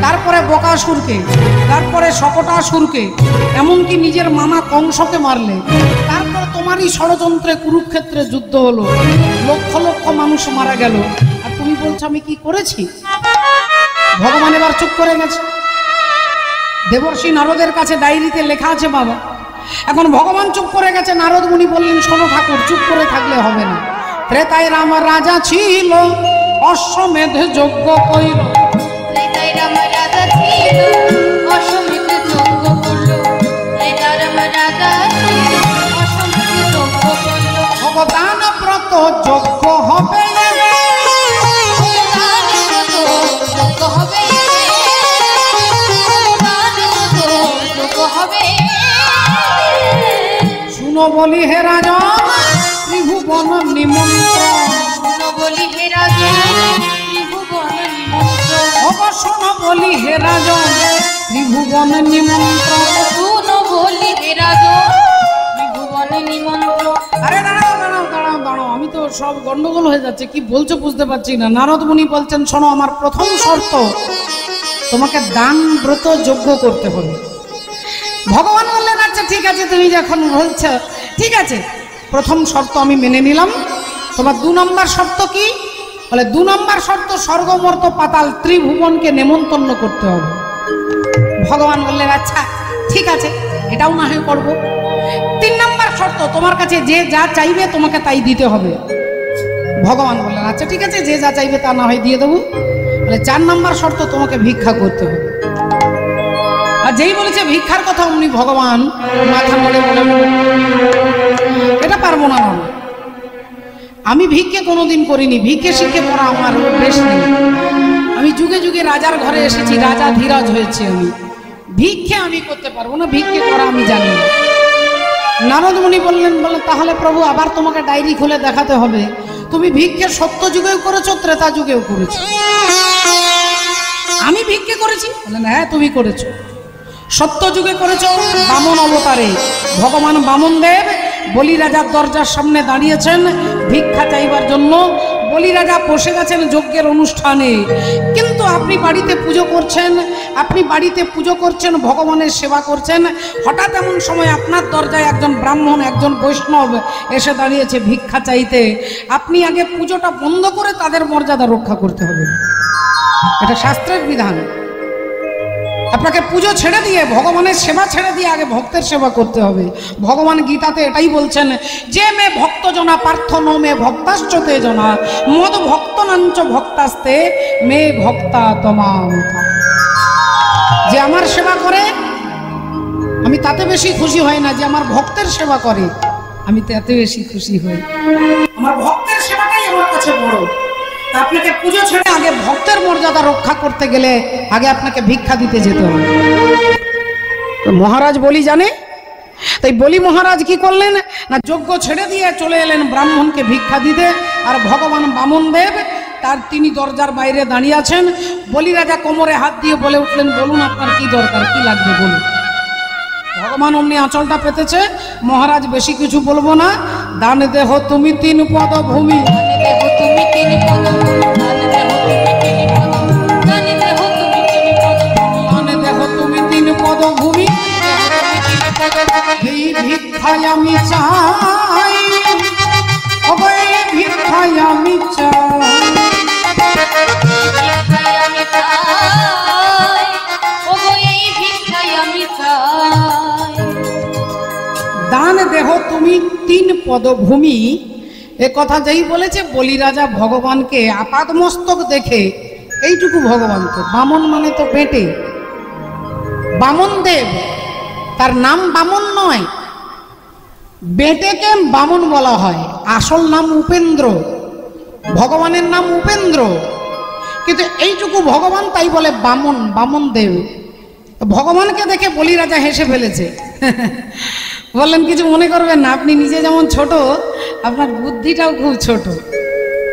Speaker 1: তারপরে বকাসুরকে, তারপরে শকটাসুরকে, এমনকি নিজের মামা কংসকে মারলে। তারপর তোমারই ষড়যন্ত্রে কুরুক্ষেত্রে যুদ্ধ হলো, লক্ষ লক্ষ মানুষ মারা গেল, আর তুমি বলছো আমি কি করেছি? ভগবান এবার চুপ করে গেছে। দেবর্ষী নারদের কাছে ডায়েরিতে লেখা আছে বাবা। এখন ভগবান চুপ করে গেছে, নারদ মুনি বললেন, শোনো ঠাকুর, চুপ করে থাকলে হবে না। ত্রেতায় রাম রাজা ছিল, অশ্বমেধ যজ্ঞ কইল।
Speaker 2: ত্রেতায় রাম রাজা ছিল, অশ্বমেধ যজ্ঞ করল। ত্রেতায় রাম রাজা ছিল, অশ্বমেধ যজ্ঞ করল।
Speaker 1: ভগবান ব্রত যজ্ঞ হবে,
Speaker 2: ভগবান ব্রত যজ্ঞ হবে, ভগবান ব্রত যজ্ঞ হবে।
Speaker 1: শুনো বলি হে রাজা, ত্রিভুবন নিমন্ত্রণ।
Speaker 2: শুনো বলি হে রাজা, ত্রিভুবন নিমন্ত্রণ।
Speaker 1: শোনো বলি হে রাজা, ত্রিভুবন নিমন্ত্রণ।
Speaker 2: শুনো বলি হে রাজা, ত্রিভুবন নিমন্ত্রণ।
Speaker 1: আরে দাঁড়াও দাঁড়াও দাঁড়াও দাঁড়াও, আমি তো সব গন্ডগোল হয়ে যাচ্ছে, কি বলছো বুঝতে পারছি না। নারদ মুনি বলছেন, শোনো, আমার প্রথম শর্ত, তোমাকে দান ব্রত যজ্ঞ করতে হবে। ভগবান বললেন আচ্ছা ঠিক আছে, তুমি যখন বলছো ঠিক আছে, প্রথম শর্ত আমি মেনে নিলাম। তোমার 2 নম্বর শর্ত কি? বলে 2 নম্বর শর্ত স্বর্গ মর্ত পাতাল ত্রিভুবনকে নেমন্তন্ন করতে হবে। ভগবান বললেন আচ্ছা ঠিক আছে, এটাও না হয় করবো। 3 নম্বর শর্ত, তোমার কাছে যে যা চাইবে তোমাকে তাই দিতে হবে। ভগবান বললেন আচ্ছা ঠিক আছে, যে যা চাইবে তা না হয় দিয়ে দেবো। বলে 4 নম্বর শর্ত, তোমাকে ভিক্ষা করতে হবে। আর যেই বলেছে ভিক্ষার কথা অমনি ভগবান মাথা নড়ে বলে এটা পারবো না। আমি ভিক্ষে কোনোদিন করিনি, ভিক্ষে শিখে পড়া আমার বেশ নেই। আমি যুগে যুগে রাজার ঘরে এসেছি, রাজা ধীরাজ হয়েছে। আমি ভিক্ষে আমি করতে পারবো না, ভিক্ষে করা আমি জানি না। নারদ মুনি বললেন তাহলে প্রভু আবার তোমাকে ডায়েরি খুলে দেখাতে হবে, তুমি ভিক্ষে সত্য যুগেও করেছো, ত্রেতা যুগেও করেছো। আমি ভিক্ষে করেছি? বললেন হ্যাঁ তুমি করেছো। সত্য যুগে করেছো, বামন অবতারে ভগবান বামন দেব বলি রাজার দরজার সামনে দাঁড়িয়েছেন ভিক্ষা চাইবার জন্য। বলি রাজা বসে গেছেন যজ্ঞের অনুষ্ঠানে, কিন্তু আপনি বাড়িতে পুজো করছেন, ভগবানের সেবা করছেন। হঠাৎ এমন সময় আপনার দরজায় একজন ব্রাহ্মণ, একজন বৈষ্ণব এসে দাঁড়িয়েছে ভিক্ষা চাইতে। আপনি আগে পুজোটা বন্ধ করে তাদের মর্যাদা রক্ষা করতে হবে, এটা শাস্ত্রের বিধান। আপনাকে পুজো ছেড়ে দিয়ে, ভগবানের সেবা ছেড়ে দিয়ে আগে ভক্তের সেবা করতে হবে। ভগবান গীতাতে এটাই বলছেন যে মে ভক্ত জনা পার্থ নো মে ভক্তাশ্চতে জনা মদ ভক্ত নাঞ্চ ভক্তাস্তে মে ভক্তা তমাম। যে আমার সেবা করে আমি তাতে বেশি খুশি হই না, যে আমার ভক্তের সেবা করে আমি তাতে বেশি খুশি হই। আমার ভক্তের সেবাটাই আমার কাছে বড়। আপনাকে পুজো ছেড়ে আগে ভক্তের মর্যাদা রক্ষা করতে গেলে আগে আপনাকে ভিক্ষা দিতে যেতে হবে। তো মহারাজ বলি জানে, তাই বলি মহারাজ কি করলেন না, যজ্ঞ ছেড়ে দিয়ে চলে এলেন ব্রাহ্মণকে ভিক্ষা দিতে। আর ভগবান বামন দেব তিনি দরজার বাইরে দাঁড়িয়ে আছেন। বলি রাজা কোমরে হাত দিয়ে বলে উঠলেন বলুন আপনার কি দরকার, কি লাগবে বলুন। ভগবান অমনি আঁচলটা পেতেছে, মহারাজ বেশি কিছু বলবো না, দান দেহ তুমি 3 পদ ভূমি,
Speaker 2: তুমি 3 পদ, দান দেহ তুমি 3 পদ,
Speaker 1: ভূমি, এই ভিক্ষায় আমি চাই, এই ভিক্ষায় আমি চাই, দান দেহ তুমি 3 পদভূমি। এ কথা যেই বলেছে বলি রাজা ভগবানকে আপাদমস্তক দেখে, এইটুকু ভগবান তো, বামন মানে তো বেটে, বামন দেব, তার নাম বামন নয়, বেটেকে বামন বলা হয়, আসল নাম উপেন্দ্র, ভগবানের নাম উপেন্দ্র, কিন্তু এইটুকু ভগবান তাই বলে বামন, বামন দেব। ভগবানকে দেখে বলি রাজা হেসে ফেলেছে। বললেন কিছু মনে করবেন না, আপনি নিজে যেমন ছোট আপনার বুদ্ধিটাও খুব ছোট।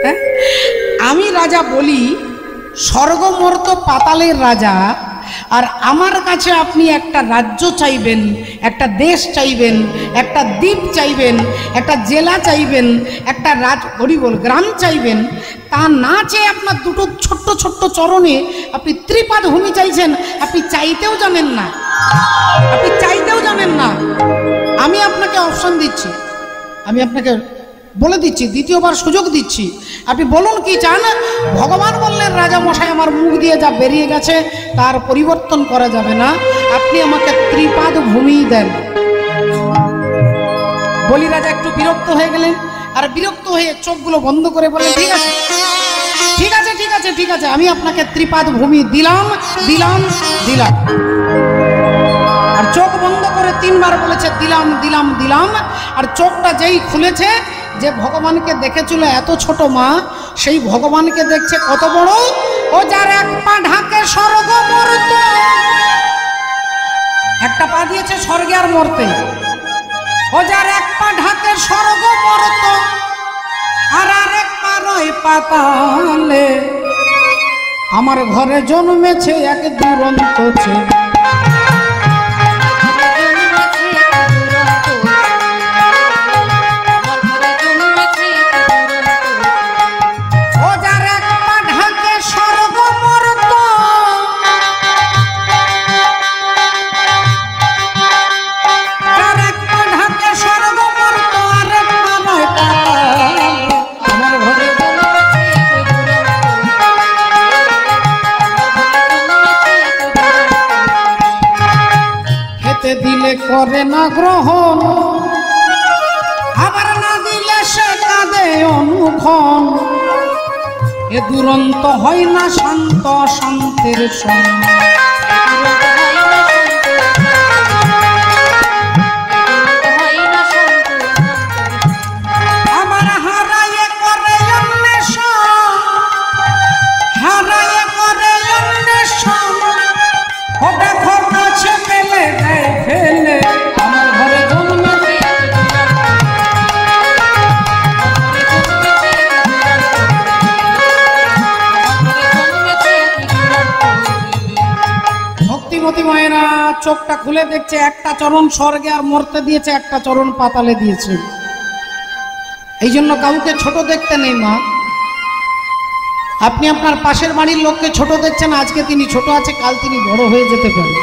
Speaker 1: হ্যাঁ, আমি রাজা বলি, স্বর্গমর্ত পাতালের রাজা, আর আমার কাছে আপনি একটা রাজ্য চাইবেন, একটা দেশ চাইবেন, একটা দ্বীপ চাইবেন, একটা জেলা চাইবেন, একটা গ্রাম চাইবেন, তা না চেয়ে আপনার দুটো ছোট্ট ছোট্ট চরণে আপনি ত্রিপাদ ভূমি চাইছেন। আপনি চাইতেও জানেন না, আপনি চাইতেও জানেন না। আমি আপনাকে অপশন দিচ্ছি, আমি আপনাকে বলে দিচ্ছি, দ্বিতীয়বার সুযোগ দিচ্ছি, আপনি বলুন কি চান। ভগবান বললেন রাজা মশাই আমার মুখ দিয়ে যা বেরিয়ে গেছে তার পরিবর্তন করা যাবে না, আপনি আমাকে ত্রিপাদ ভূমি দেন। বলি রাজা একটু বিরক্ত হয়ে গেলেন, আর বিরক্ত হয়ে চোখগুলো বন্ধ করে বললেন ঠিক আছে ঠিক আছে ঠিক আছে ঠিক আছে, আমি আপনাকে ত্রিপাদ ভূমি দিলাম দিলাম দিলাম। আর চোখ বন্ধ করে 3 বার বলেছে দিলাম দিলাম দিলাম। আর চোখটা যেই খুলেছে, যে ভগবানকে দেখেছিল এত ছোট মা, সেই ভগবানকে দেখছে কত বড়। ও যার 1 পা ঢাকে স্বর্গ মর্ত, একটা পা দিয়েছে স্বর্গে আর মর্তে। ও যার 1 পা ঢাকে স্বর্গ মর্ত, আর 1 পা রয় পাতালে, আমার ঘরে জন্মেছে এক দুরন্ত ছেলে। খেতে দিলে করে না গ্রহণ, আবার না দিলে সে কাঁদে অনুক্ষণ। এ দুরন্ত হয় না শান্ত শান্তের সঙ্গ। আমার হারায়ে করে অন্বেষণ, হারায়ে করে অন্বেষণ। ও দেখো কাছে পেলে দেয় ফেলে, আমার ঘরে জন্মেছে ভক্তিমতী মায়েরা। চোখটা খুলে দেখছে একটা চরণ স্বর্গে আর মরতে দিয়েছে, একটা চরণ পাতালে দিয়েছে। এই জন্য কাউকে ছোট দেখতে নেই মা। আপনি আপনার পাশের বাড়ির লোককে ছোট দেখছেন, আজকে তিনি ছোট আছে, কাল তিনি বড় হয়ে যেতে পারেন।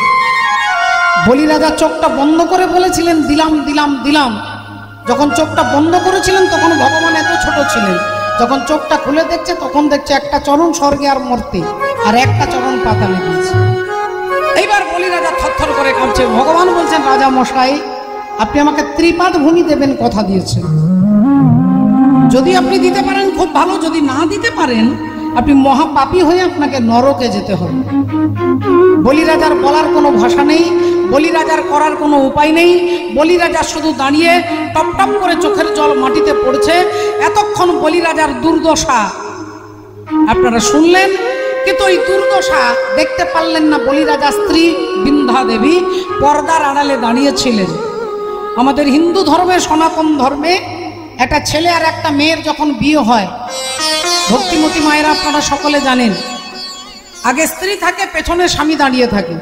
Speaker 1: বলি রাজা চোখটা বন্ধ করে বলেছিলেন দিলাম দিলাম দিলাম। যখন চোখটা বন্ধ করেছিলেন তখন ভগবান এত ছোট ছিলেন, যখন চোখটা খুলে দেখছে তখন দেখছে একটা চরণ স্বর্গে আর মর্তে, আর একটা চরণ পাতালে দিয়েছে। এইবার বলি রাজা থরথর করে কাঁপছে। ভগবান বলছেন রাজা মশাই, আপনি আমাকে ত্রিপাদ ভূমি দেবেন কথা দিয়েছেন। যদি আপনি দিতে পারেন খুব ভালো, যদি না দিতে পারেন আপনি মহাপাপী হয়ে আপনাকে নরকে যেতে হবে। বলি রাজার বলার কোনো ভাষা নেই, বলি রাজার করার কোনো উপায় নেই। বলি রাজা শুধু দাঁড়িয়ে টপ টপ করে চোখের জল মাটিতে পড়ছে। এতক্ষণ বলি রাজার দুর্দশা আপনারা শুনলেন, কিন্তু ওই দুর্দশা দেখতে পারলেন না। বলি রাজার স্ত্রী বিন্ধ্যা দেবী পর্দার আড়ালে দাঁড়িয়েছিলেন। আমাদের হিন্দু ধর্মে, সনাতন ধর্মে একটা ছেলে আর একটা মেয়ের যখন বিয়ে হয়, ভক্তিমতী মায়েরা আপনারা সকলে জানেন, আগে স্ত্রী থাকে, পেছনে স্বামী দাঁড়িয়ে থাকে।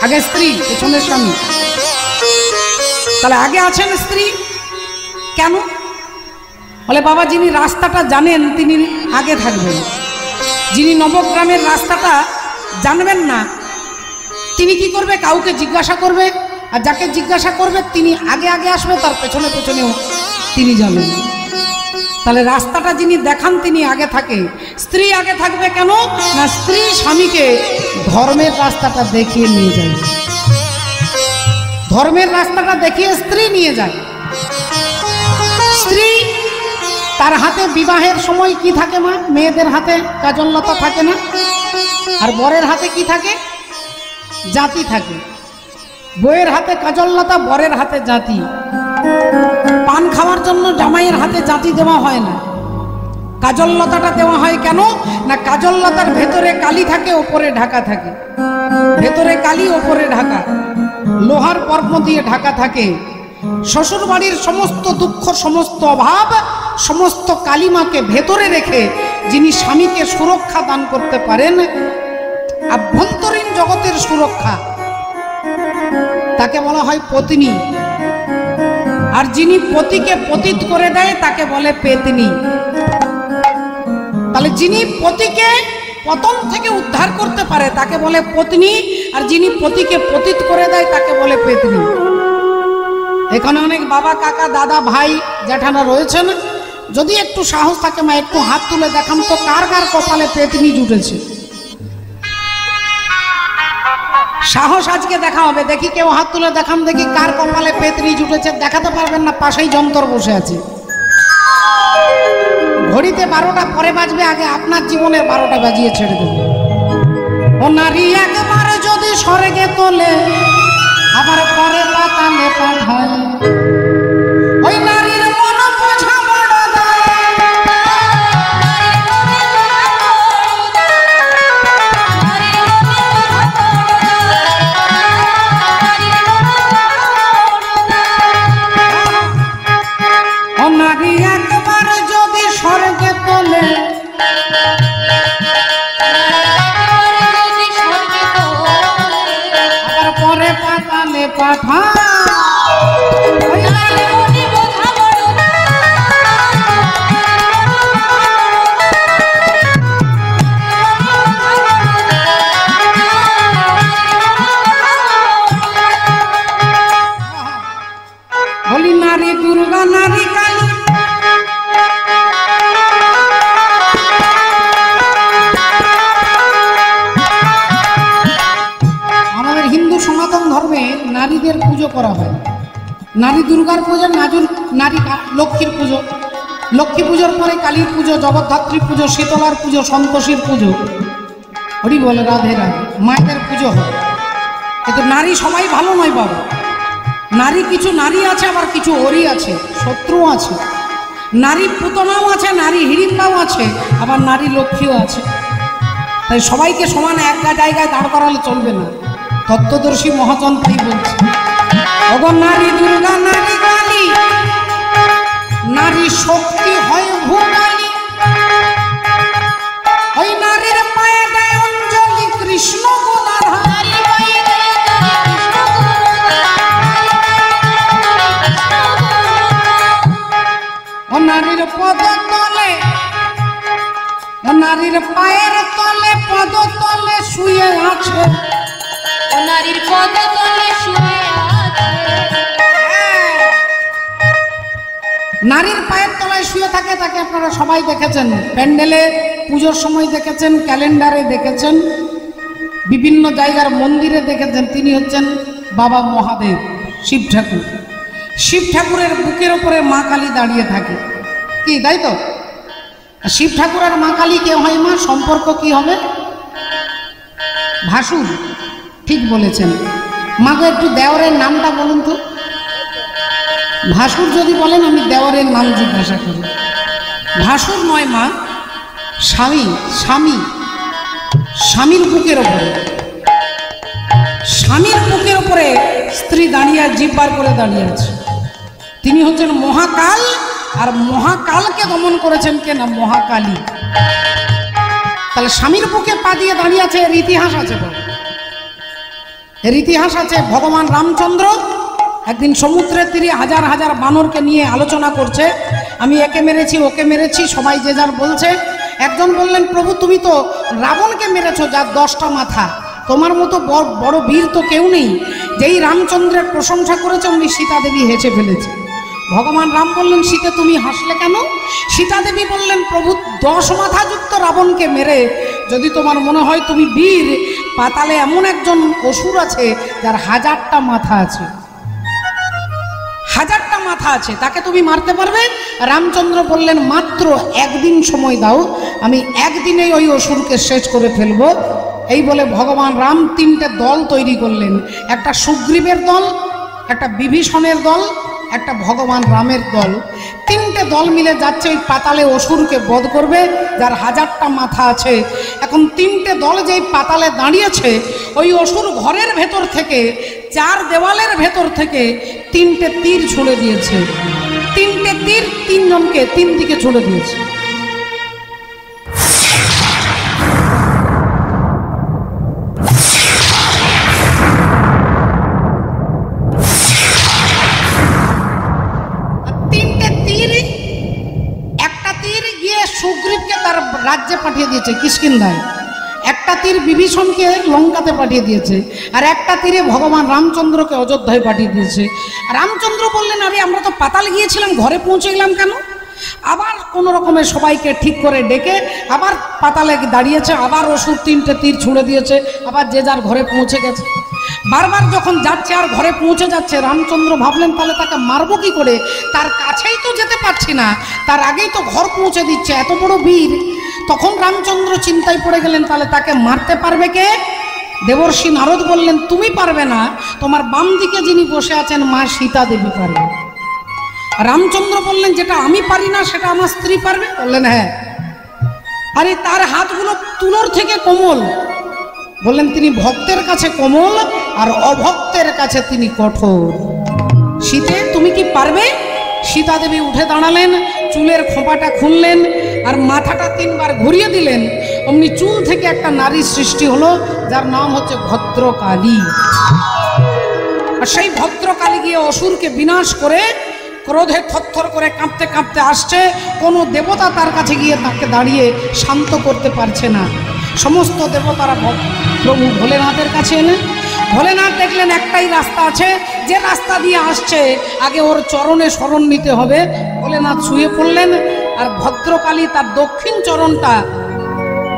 Speaker 1: আগে স্ত্রী, পেছনে স্বামী। তাহলে আগে আছেন স্ত্রী। কেন? বলে বাবা, যিনি রাস্তাটা জানেন তিনি আগে থাকবেন। যিনি নবগ্রামের রাস্তাটা জানবেন না তিনি কি করবে? কাউকে জিজ্ঞাসা করবে, আর যাকে জিজ্ঞাসা করবে তিনি আগে আগে আসবে, তার পেছনে পেছনেও তিনি যাবেন। তাহলে রাস্তাটা যিনি দেখান তিনি আগে থাকে। স্ত্রী আগে থাকবে কেন? না, স্ত্রী স্বামীকে ধর্মের রাস্তাটা দেখিয়ে নিয়ে যায়। ধর্মের রাস্তাটা দেখিয়ে স্ত্রী নিয়ে যায়। স্ত্রী তার হাতে বিবাহের সময় কি থাকে মা? মেয়েদের হাতে কাজললতা থাকে না? আর বরের হাতে কি থাকে? জাতি থাকে। বউয়ের হাতে কাজললতা, বরের হাতে জাতি। পান খাওয়ার জন্য জামাইয়ের হাতে জাতি দেওয়া হয় না, কাজললতাটা দেওয়া হয়। কেন না, কাজললতার ভেতরে কালি থাকে, ওপরে ঢাকা থাকে। ভেতরে কালি, ওপরে ঢাকা, লোহার পর্ব দিয়ে ঢাকা থাকে। শ্বশুর বাড়ির সমস্ত দুঃখ, সমস্ত অভাব, সমস্ত কালিমাকে ভেতরে রেখে যিনি স্বামীকে সুরক্ষা দান করতে পারেন, আভ্যন্তরীণ জগতের সুরক্ষা, তাকে বলা হয় পত্নী। আর যিনি পতিকে পতিত করে দেয় তাকে বলে পেতনি। তাহলে যিনি পতিকে পতন থেকে উদ্ধার করতে পারে তাকে বলে পত্নী, আর যিনি পতিকে পতিত করে দেয় তাকে বলে পেতনি। এখানে অনেক বাবা, কাকা, দাদা, ভাই, জ্যাঠানা রয়েছেন। যদি একটু সাহস থাকে মা, একটু হাত তুলে দেখান তো কার কার কপালে পেতনি জুটেছে। সাহস আজকে দেখা হবে। দেখি কেউ হাত তুলে দেখান, দেখি কার কপালে পেতনি জুটেছে। দেখাতে পারবেন না, পাশেই যন্ত্র বসে আছে। ঘড়িতে 12টা পরে বাজবে, আগে আপনার জীবনের 12টা বাজিয়ে ছেড়ে দেবে। ও নারী একবার যদি স্বর্গে তোলে, আবার পরে পাতালে পাঠায়। ওই নারীর মন বোঝা বড় দায়। ও নারী একবার যদি স্বর্গে তোলে, আবার পরে পাতালে পাঠায়। বলি নারী দুর্গা, নারী কালী, আমাদের হিন্দু সনাতন ধর্মে নারীদের নারীদের পুজো করা হয়। নারী দুর্গার পুজো, নারী লক্ষ্মীর পুজো, লক্ষ্মী পুজোর পরে কালীর পুজো, জগদ্ধাত্রী পুজো, শীতলার পুজো, সন্তোষীর পুজো, হরি বলে রাধে রাধে, মায়েদের পুজো হয়। কিন্তু নারী সবাই ভালো নয় বাবা। নারী কিছু নারী আছে, আবার কিছু ওরই আছে, শত্রু আছে। নারী পুতনাও আছে, নারী হিড়িম্বাও আছে, আবার নারী লক্ষ্মীও আছে। তাই সবাইকে সমান এক জায়গায় দাঁড় করালে চলবে না। তত্ত্বদর্শী মহাজন তাই বলছে, ওগো নারী দুর্গা, নারী কালী, নারী শক্তি হয় ভূকালী। ওই নারীর পায়ে দেয় অঞ্জলি কৃষ্ণ গোদাধার। ও নারীর পদ তলে, ও নারীর পায়ের তলে, পদ তলে শুয়ে আছে,
Speaker 2: ও নারীর পদ তলে শুয়ে আছে।
Speaker 1: নারীর পায়ের তলায় শুয়ে থাকে, তাকে আপনারা সবাই দেখেছেন, প্যান্ডেলে পুজোর সময় দেখেছেন, ক্যালেন্ডারে দেখেছেন, বিভিন্ন জায়গার মন্দিরে দেখেছেন। তিনি হচ্ছেন বাবা মহাদেব, শিব ঠাকুর। শিব ঠাকুরের বুকের ওপরে মা কালী দাঁড়িয়ে থাকে, কি তাই তো? শিব ঠাকুর আর মা কালী কে হয় মা? সম্পর্ক কি হবে? ভাসুর, ঠিক বলেছেন। মাকে একটু দেওরের নামটা বলুন তো। ভাসুর যদি বলেন, আমি দেওরের নাম জিজ্ঞাসা করি। ভাসুর নয় মা, স্বামী। স্বামী, স্বামীর বুকের ওপরে, স্বামীর বুকের ওপরে স্ত্রী দাঁড়িয়ে, জিব্বার করে দাঁড়িয়ে আছে। তিনি হচ্ছেন মহাকাল, আর মহাকালকে দমন করেছেন কে না? মহাকালী। তাহলে স্বামীর বুকে পা দিয়ে দাঁড়িয়ে আছে, এর ইতিহাস আছে। এর ইতিহাস আছে। ভগবান রামচন্দ্র একদিন সমুদ্রের তীরে হাজার হাজার বানরকে নিয়ে আলোচনা করছে, আমি একে মেরেছি, ওকে মেরেছি, সবাই যে যার বলছে। একজন বললেন, প্রভু তুমি তো রাবণকে মেরেছো, যার 10টা মাথা, তোমার মতো বড় বীর তো কেউ নেই। যেই রামচন্দ্রের প্রশংসা করেছে, উনি সীতা দেবী হেসে ফেলেছে। ভগবান রাম বললেন, সীতা তুমি হাসলে কেন? সীতা দেবী বললেন, প্রভু 10 মাথাযুক্ত রাবণকে মেরে যদি তোমার মনে হয় তুমি বীর, পাতালে এমন একজন অসুর আছে যার 1000টা মাথা আছে, 1000টা মাথা আছে, তাকে তুমি মারতে পারবে? রামচন্দ্র বললেন, মাত্র একদিন সময় দাও, আমি একদিনেই ওই অসুরকে শেষ করে ফেলবো। এই বলে ভগবান রাম 3টে দল তৈরি করলেন। একটা সুগ্রীবের দল, একটা বিভীষণের দল, একটা ভগবান রামের দল। 3টে দল মিলে যাচ্ছে ওই পাতালে অসুরকে বধ করবে, যার 1000টা মাথা আছে। এখন 3টে দল যেই পাতালে দাঁড়িয়েছে, ওই অসুর ঘরের ভেতর থেকে, 4 দেওয়ালের ভেতর থেকে 3টে তীর ছুঁড়ে দিয়েছে। 3টে তীর 3 জনকে 3 দিকে ছুঁড়ে দিয়েছে। সুগ্রীবকে তার রাজ্যে পাঠিয়ে দিয়েছে, কিষ্কিন্ধায়। একটা তীর বিভীষণকে লঙ্কাতে পাঠিয়ে দিয়েছে, আর একটা তীরে ভগবান রামচন্দ্রকে অযোধ্যায় পাঠিয়ে দিয়েছে। রামচন্দ্র বললেন, আরে আমরা তো পাতাল গিয়েছিলাম, ঘরে পৌঁছে গেলাম কেন? আবার কোনো রকমের সবাইকে ঠিক করে ডেকে আবার পাতালে দাঁড়িয়েছে, আবার অসুর 3টে তীর ছুঁড়ে দিয়েছে, আবার যে যার ঘরে পৌঁছে গেছে। বারবার যখন যাচ্ছে আর ঘরে পৌঁছে যাচ্ছে, রামচন্দ্র ভাবলেন, তাহলে তাকে মারবো কি করে? তার কাছেই তো যেতে পারছি না, তার আগেই তো ঘর পৌঁছে দিচ্ছে, এত বড় বীর। তখন রামচন্দ্র চিন্তায় পড়ে গেলেন, তাহলে তাকে মারতে পারবে কে? দেবর্ষি নারদ বললেন, তুমি পারবে না, তোমার বাম দিকে যিনি বসে আছেন মা সীতা দেবী পারবে। রামচন্দ্র বললেন, যেটা আমি পারি না সেটা আমার স্ত্রী পারবে? বললেন, হ্যাঁ। আরে তার হাতগুলো তুলোর থেকে কোমল। বললেন, তিনি ভক্তের কাছে কোমল, আর অভক্তের কাছে তিনি কঠোর। সীতে তুমি কি পারবে? সীতা দেবী উঠে দাঁড়ালেন, চুলের খোঁপাটা খুললেন, আর মাথাটা 3 বার ঘুরিয়ে দিলেন। অমনি চুল থেকে একটা নারী সৃষ্টি হলো, যার নাম হচ্ছে ভদ্রকালী। আর সেই ভদ্রকালী গিয়ে অসুরকে বিনাশ করে, ক্রোধে থরথর করে কাঁপতে কাঁপতে আসছে। কোনো দেবতা তার কাছে গিয়ে তাকে দাঁড়িয়ে শান্ত করতে পারছে না। সমস্ত দেবতারা প্রভু ভোলেনাথের কাছে এলেন। ভোলেনাথ দেখলেন একটাই রাস্তা আছে, যে রাস্তা দিয়ে আসছে আগে ওর চরণে শরণ নিতে হবে। ভোলেনাথ শুয়ে পড়লেন, আর ভদ্রকালী তার দক্ষিণ চরণটা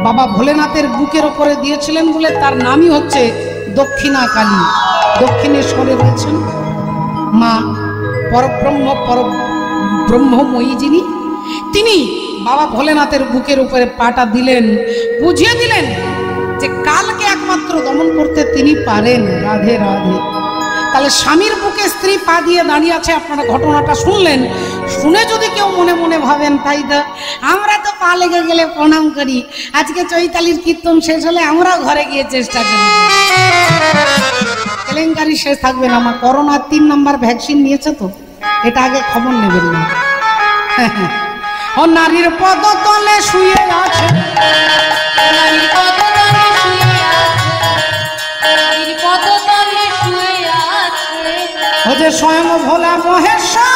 Speaker 1: বাবা ভোলেনাথের বুকের ওপরে দিয়েছিলেন বলে তার নামই হচ্ছে দক্ষিণা কালী। দক্ষিণেশ্বরে রয়েছেন মা ব্রহ্মময়ী যিনি, তিনি বাবা ভোলেনাথের বুকের উপরে পাটা দিলেন, বুঝিয়ে দিলেন যে কালকে একমাত্র দমন করতে তিনি পারেন। রাধে রাধে। তাহলে স্বামীর বুকে স্ত্রী পা দিয়ে দাঁড়িয়ে আছে, আপনারা ঘটনাটা শুনলেন। শুনে যদি কেউ মনে মনে ভাবেন তাই তো আমরা তো পা লেগে গেলে প্রণাম করি, আজকে চৈতালির কীর্তন শেষ হলে আমরাও ঘরে গিয়ে চেষ্টা করি, কেলেঙ্কারি শেষ থাকবে না। আমার করোনার 3 নম্বর ভ্যাকসিন নিয়েছে তো, এটা আগে খবর নেবেন না। ও নারীর পদতলে শুয়ে আছে,
Speaker 2: নারীর পদতলে শুয়ে আছে, নারীর পদতলে শুয়ে আছে,
Speaker 1: ও যে স্বয়ং ভোলা মহেশ্বর